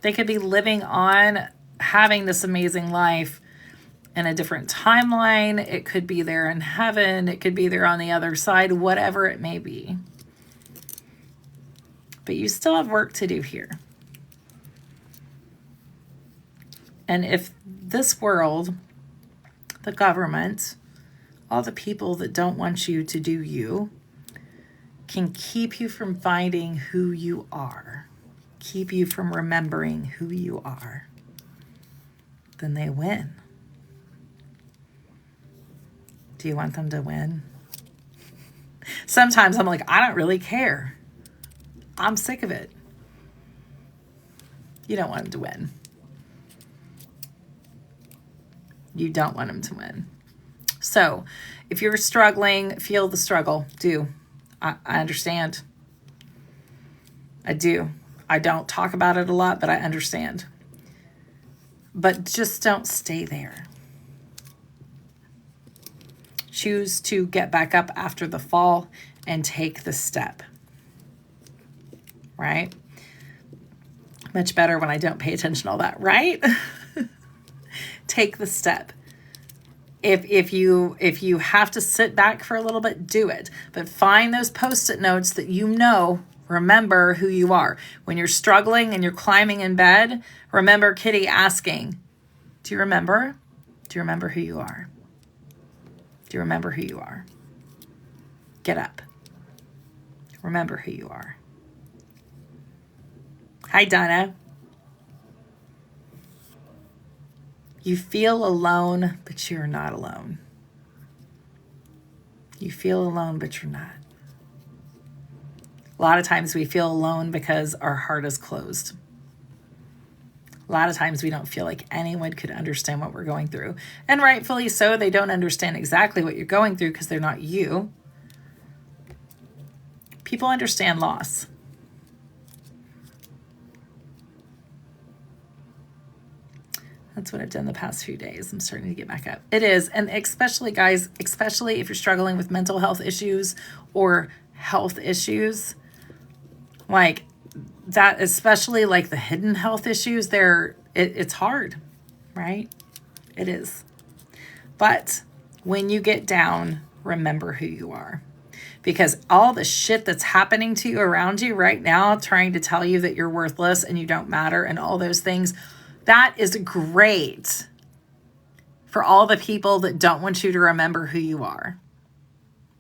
They could be living on, having this amazing life in a different timeline. It could be there in heaven. It could be there on the other side, whatever it may be. But you still have work to do here. And if this world, the government, all the people that don't want you to do you, can keep you from finding who you are, keep you from remembering who you are, then they win. Do you want them to win? Sometimes I'm like, I don't really care. I'm sick of it. You don't want them to win. You don't want them to win. So if you're struggling, feel the struggle. Do. I understand. I do. I don't talk about it a lot, but I understand. But just don't stay there. Choose to get back up after the fall and take the step. Right? Much better when I don't pay attention to all that, right? Take the step. If you have to sit back for a little bit, do it. But find those Post-it notes that you know, remember who you are. When you're struggling and you're climbing in bed, remember Kitty asking, do you remember? Do you remember who you are? Do you remember who you are? Get up. Remember who you are. Hi, Donna. You feel alone, but you're not alone. You feel alone, but you're not. A lot of times we feel alone because our heart is closed. A lot of times we don't feel like anyone could understand what we're going through. And rightfully so, they don't understand exactly what you're going through because they're not you. People understand loss. That's what I've done the past few days. I'm starting to get back up. It is. And especially, guys, especially if you're struggling with mental health issues or health issues, like that, especially like the hidden health issues, it's hard, right? It is. But when you get down, remember who you are. Because all the shit that's happening to you around you right now, trying to tell you that you're worthless and you don't matter and all those things, that is great for all the people that don't want you to remember who you are.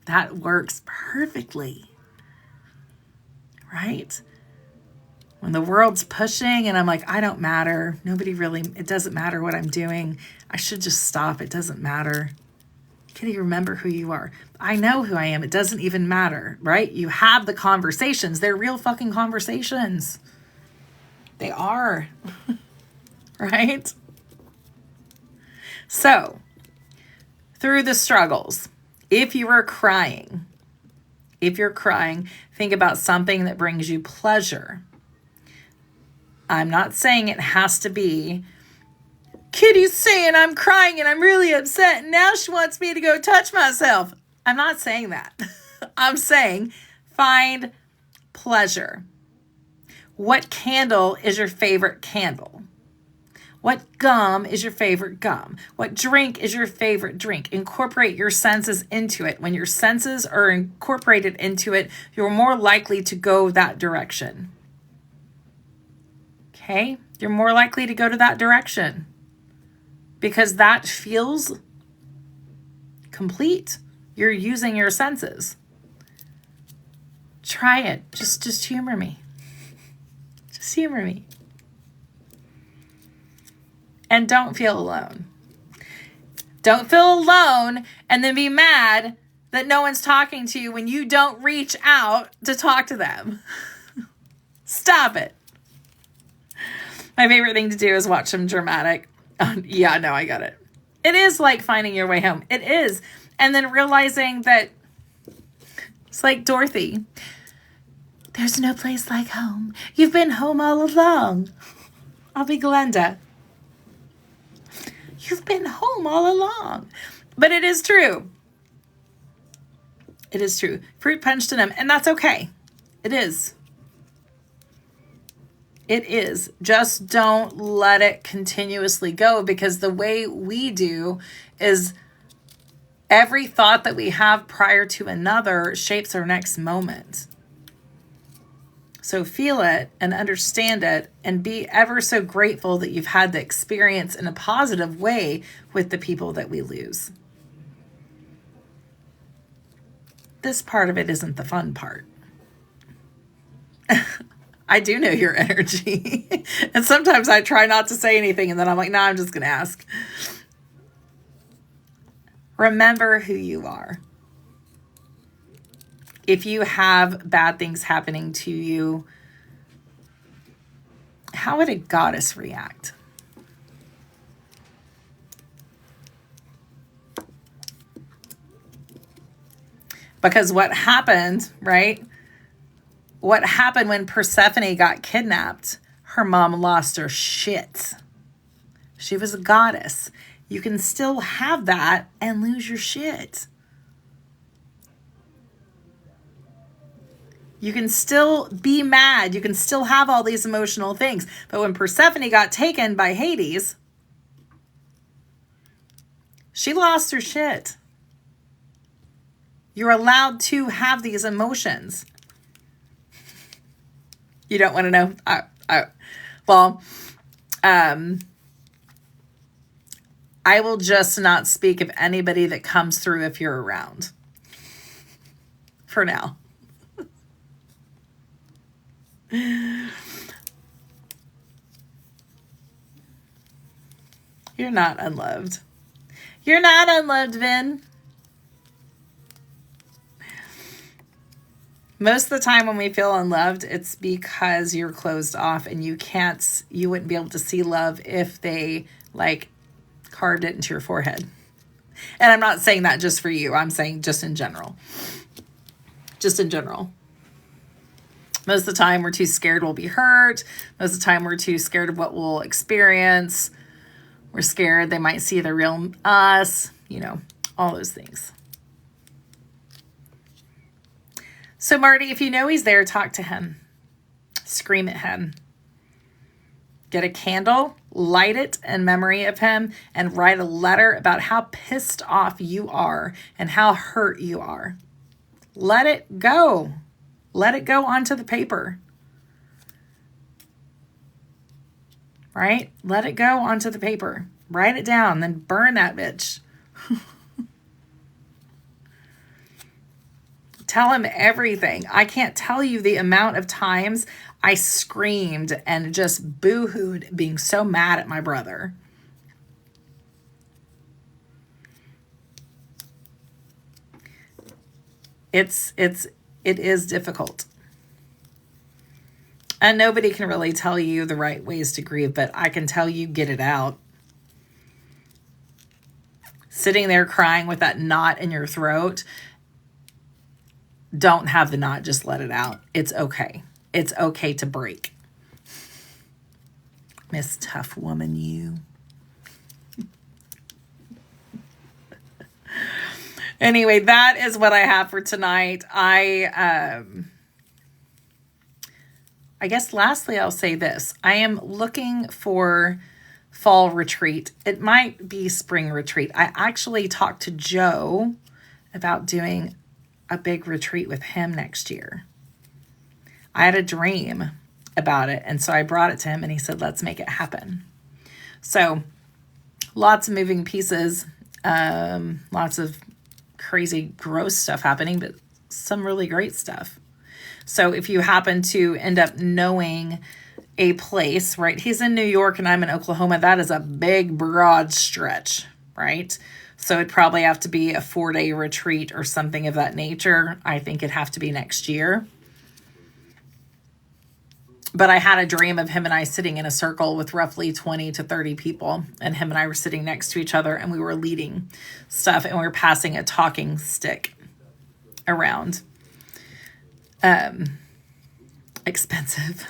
That works perfectly, right? When the world's pushing and I'm like, I don't matter. It doesn't matter what I'm doing. I should just stop. It doesn't matter. Can you remember who you are? I know who I am. It doesn't even matter, right? You have the conversations. They're real fucking conversations. They are. Right? So, through the struggles, if you're crying, think about something that brings you pleasure. I'm not saying it has to be, Kitty's saying I'm crying and I'm really upset and now she wants me to go touch myself. I'm not saying that. I'm saying find pleasure. What candle is your favorite candle? What gum is your favorite gum? What drink is your favorite drink? Incorporate your senses into it. When your senses are incorporated into it, you're more likely to go that direction. Okay? You're more likely to go to that direction because that feels complete. You're using your senses. Try it. Just humor me. Just humor me. And don't feel alone. Don't feel alone and then be mad that no one's talking to you when you don't reach out to talk to them. Stop it. My favorite thing to do is watch some dramatic. Yeah, no, I got it. It is like finding your way home. It is. And then realizing that it's like Dorothy. There's no place like home. You've been home all along. I'll be Glenda. You've been home all along. But it is true. It is true. Fruit punched in them. And that's okay. It is. It is. Just don't let it continuously go because the way we do is every thought that we have prior to another shapes our next moment. So feel it and understand it and be ever so grateful that you've had the experience in a positive way with the people that we lose. This part of it isn't the fun part. I do know your energy. And sometimes I try not to say anything and then I'm like, no, I'm just going to ask. Remember who you are. If you have bad things happening to you, how would a goddess react? Because what happened, right? What happened when Persephone got kidnapped? Her mom lost her shit. She was a goddess. You can still have that and lose your shit. You can still be mad. You can still have all these emotional things. But when Persephone got taken by Hades, she lost her shit. You're allowed to have these emotions. You don't want to know? I will just not speak of anybody that comes through if you're around. For now. You're not unloved. You're not unloved, Vin. Most of the time when we feel unloved, it's because you're closed off and you wouldn't be able to see love if they like carved it into your forehead. And I'm not saying that just for you. I'm saying just in general. Just in general. Most of the time we're too scared we'll be hurt. Most of the time we're too scared of what we'll experience. We're scared they might see the real us, all those things. So Marty, if you know he's there, talk to him. Scream at him. Get a candle, light it in memory of him, and write a letter about how pissed off you are and how hurt you are. Let it go. Let it go onto the paper. Right? Let it go onto the paper. Write it down, then burn that bitch. Tell him everything. I can't tell you the amount of times I screamed and just boo-hooed being so mad at my brother. It is difficult. And nobody can really tell you the right ways to grieve, but I can tell you get it out. Sitting there crying with that knot in your throat, don't have the knot, just let it out. It's okay. It's okay to break. Miss Tough Woman, you. Anyway, that is what I have for tonight. I guess lastly, I'll say this. I am looking for fall retreat. It might be spring retreat. I actually talked to Joe about doing a big retreat with him next year. I had a dream about it, and so I brought it to him, and he said, let's make it happen. So lots of moving pieces, lots of crazy, gross stuff happening, but some really great stuff. So if you happen to end up knowing a place, right? He's in New York and I'm in Oklahoma. That is a big, broad stretch, right? So it'd probably have to be a 4-day retreat or something of that nature. I think it'd have to be next year. But I had a dream of him and I sitting in a circle with roughly 20 to 30 people. And him and I were sitting next to each other and we were leading stuff and we were passing a talking stick around. Expensive.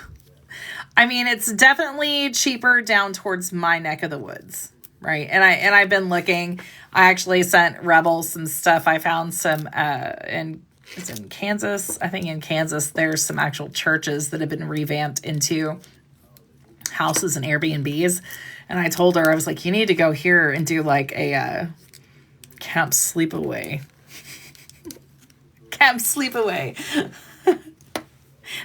I mean, it's definitely cheaper down towards my neck of the woods, right? And I've been looking. I actually sent Rebel some stuff. I found some it's in Kansas. I think in Kansas there's some actual churches that have been revamped into houses and Airbnbs. And I told her, I was like, you need to go here and do like a camp sleepaway. Camp sleepaway.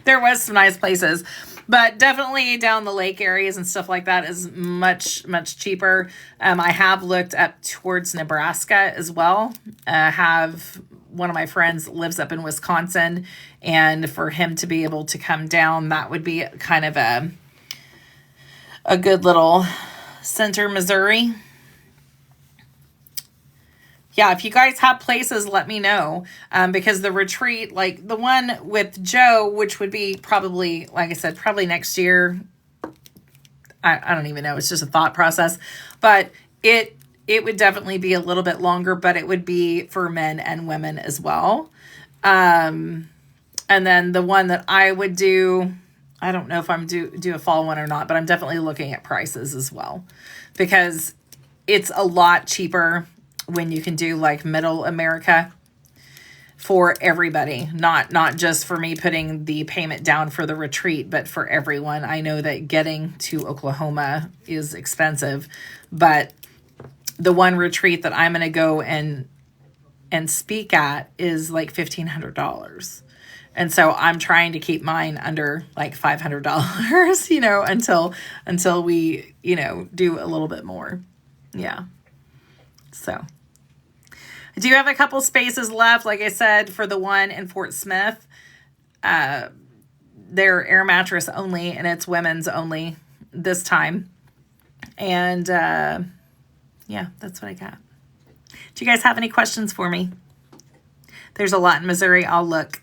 There was some nice places, but definitely down the lake areas and stuff like that is much, much cheaper. I have looked up towards Nebraska as well. Have one of my friends lives up in Wisconsin, and for him to be able to come down, that would be kind of a good little center, Missouri. Yeah, if you guys have places, let me know. Because the retreat, like the one with Joe, which would be probably, like I said, probably next year. I don't even know. It's just a thought process. But it would definitely be a little bit longer, but it would be for men and women as well. And then the one that I would do, I don't know if I'm do a fall one or not, but I'm definitely looking at prices as well. Because it's a lot cheaper when you can do like middle America for everybody, not just for me putting the payment down for the retreat, but for everyone. I know that getting to Oklahoma is expensive, but the one retreat that I'm going to go and speak at is like $1,500. And so I'm trying to keep mine under like $500, you know, until we, you know, do a little bit more. Yeah. So I do have a couple spaces left, like I said, for the one in Fort Smith. They're air mattress only, and it's women's only this time. And yeah, that's what I got. Do you guys have any questions for me? There's a lot in Missouri. I'll look.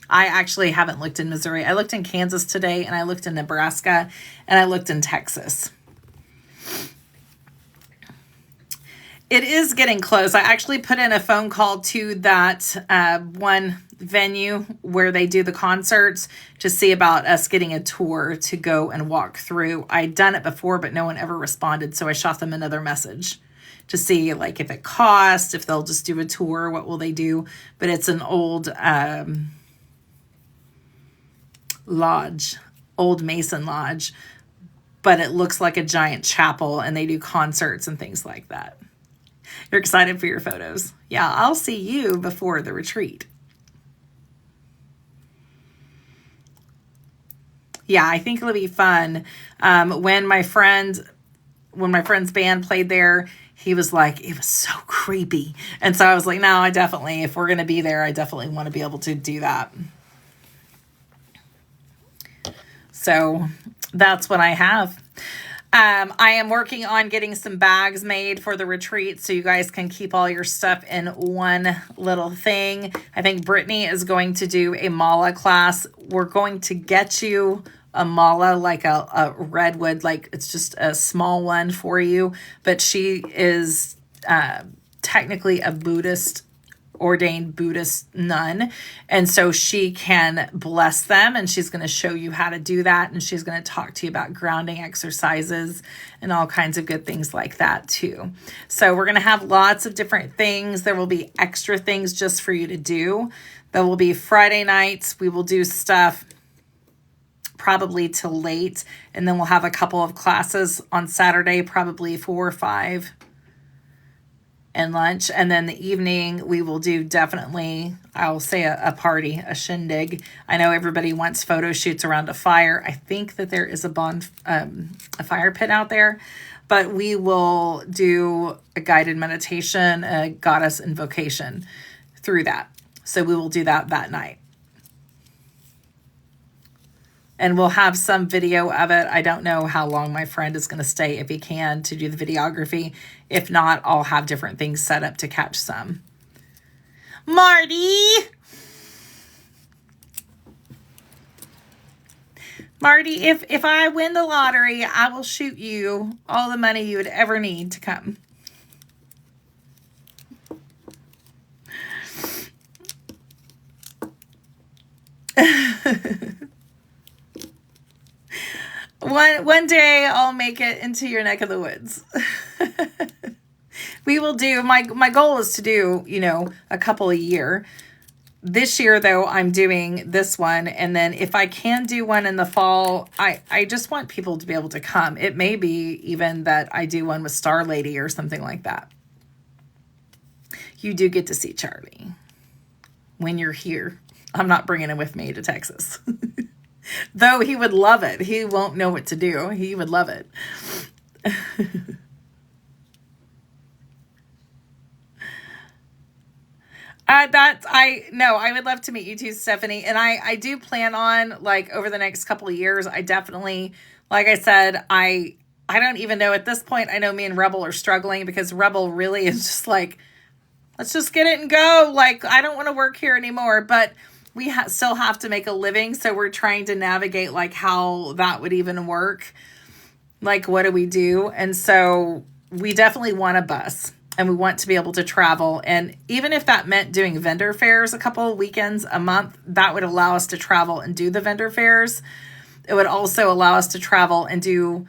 I actually haven't looked in Missouri. I looked in Kansas today, and I looked in Nebraska, and I looked in Texas. It is getting close. I actually put in a phone call to that one venue where they do the concerts to see about us getting a tour to go and walk through. I'd done it before, but no one ever responded, so I shot them another message to see like if it costs, if they'll just do a tour, what will they do. But it's an old lodge, old Mason lodge, but it looks like a giant chapel, and they do concerts and things like that. You're excited for your photos. Yeah, I'll see you before the retreat. Yeah, I think it'll be fun. When my friend's band played there, he was like, it was so creepy. And so I was like, no, I definitely, if we're going to be there, I definitely want to be able to do that. So that's what I have. I am working on getting some bags made for the retreat so you guys can keep all your stuff in one little thing. I think Brittany is going to do a mala class. We're going to get you a mala, like a redwood, like it's just a small one for you. But she is technically a ordained Buddhist nun, and so she can bless them, and she's going to show you how to do that, and she's going to talk to you about grounding exercises and all kinds of good things like that too. So we're going to have lots of different things. There will be extra things just for you to do. There will be Friday nights. We will do stuff probably till late, and then we'll have a couple of classes on Saturday, probably 4 or 5, and lunch. And then the evening we will do definitely, I'll say a party, a shindig. I know everybody wants photo shoots around a fire. I think that there is a fire pit out there, but we will do a guided meditation, a goddess invocation through that. So we will do that night. And we'll have some video of it. I don't know how long my friend is going to stay, if he can, to do the videography. If not, I'll have different things set up to catch some. Marty! Marty, if I win the lottery, I will shoot you all the money you would ever need to come. One day I'll make it into your neck of the woods. We will do, my goal is to do, a couple a year. This year, though, I'm doing this one. And then if I can do one in the fall, I just want people to be able to come. It may be even that I do one with Star Lady or something like that. You do get to see Charlie when you're here. I'm not bringing him with me to Texas. Though he would love it. He won't know what to do. He would love it. I would love to meet you too, Stephanie. And I do plan on, like, over the next couple of years, I definitely, like I said, I don't even know at this point. I know me and Rebel are struggling because Rebel really is just like, let's just get it and go. Like, I don't want to work here anymore, but we still have to make a living. So we're trying to navigate like how that would even work. Like, what do we do? And so we definitely want a bus and we want to be able to travel. And even if that meant doing vendor fairs a couple of weekends a month, that would allow us to travel and do the vendor fairs. It would also allow us to travel and do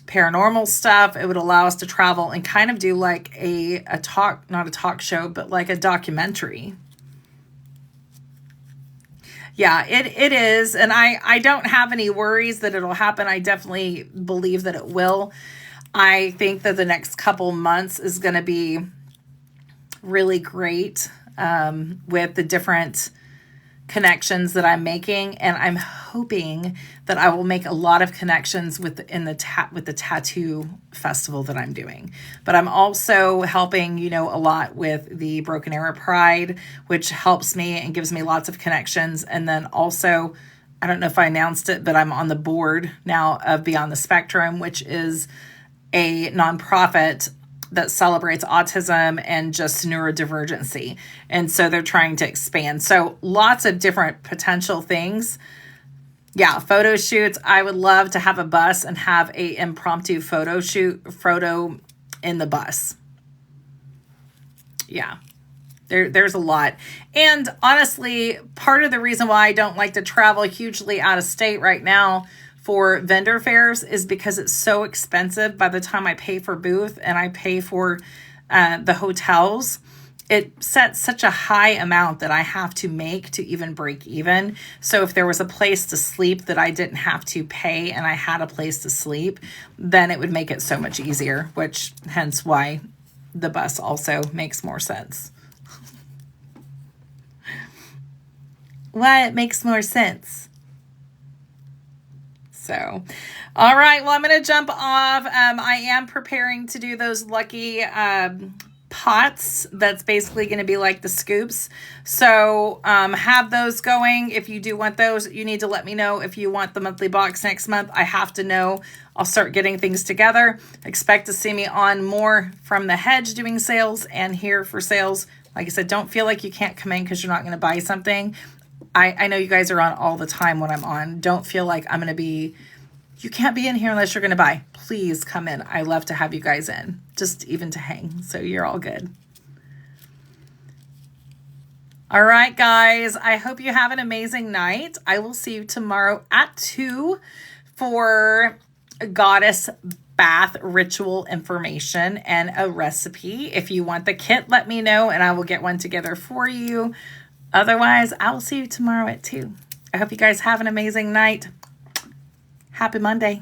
paranormal stuff. It would allow us to travel and kind of do like a talk, not a talk show, but like a documentary. Yeah, it is. And I don't have any worries that it'll happen. I definitely believe that it will. I think that the next couple months is going to be really great with the different connections that I'm making, and I'm hoping that I will make a lot of connections with the tattoo festival that I'm doing. But I'm also helping, a lot with the Broken Arrow Pride, which helps me and gives me lots of connections. And then also, I don't know if I announced it, but I'm on the board now of Beyond the Spectrum, which is a nonprofit that celebrates autism and just neurodivergency. And so they're trying to expand. So lots of different potential things. Yeah, photo shoots. I would love to have a bus and have a impromptu photo in the bus. Yeah, there's a lot. And honestly, part of the reason why I don't like to travel hugely out of state right now for vendor fairs is because it's so expensive by the time I pay for booth and I pay for the hotels. It sets such a high amount that I have to make to even break even. So if there was a place to sleep that I didn't have to pay and I had a place to sleep, then it would make it so much easier, which hence why the bus also makes more sense. What makes more sense? So, all right. Well, I'm going to jump off. I am preparing to do those lucky pots. That's basically going to be like the scoops. So have those going. If you do want those, you need to let me know if you want the monthly box next month. I have to know. I'll start getting things together. Expect to see me on more from the Hedge doing sales and here for sales. Like I said, don't feel like you can't come in because you're not going to buy something. I know you guys are on all the time when I'm on. Don't feel like I'm going to be, you can't be in here unless you're going to buy. Please come in. I love to have you guys in, just even to hang. So you're all good. All right, guys. I hope you have an amazing night. I will see you tomorrow at 2 for Goddess bath ritual information and a recipe. If you want the kit, let me know and I will get one together for you. Otherwise, I will see you tomorrow at 2. I hope you guys have an amazing night. Happy Monday.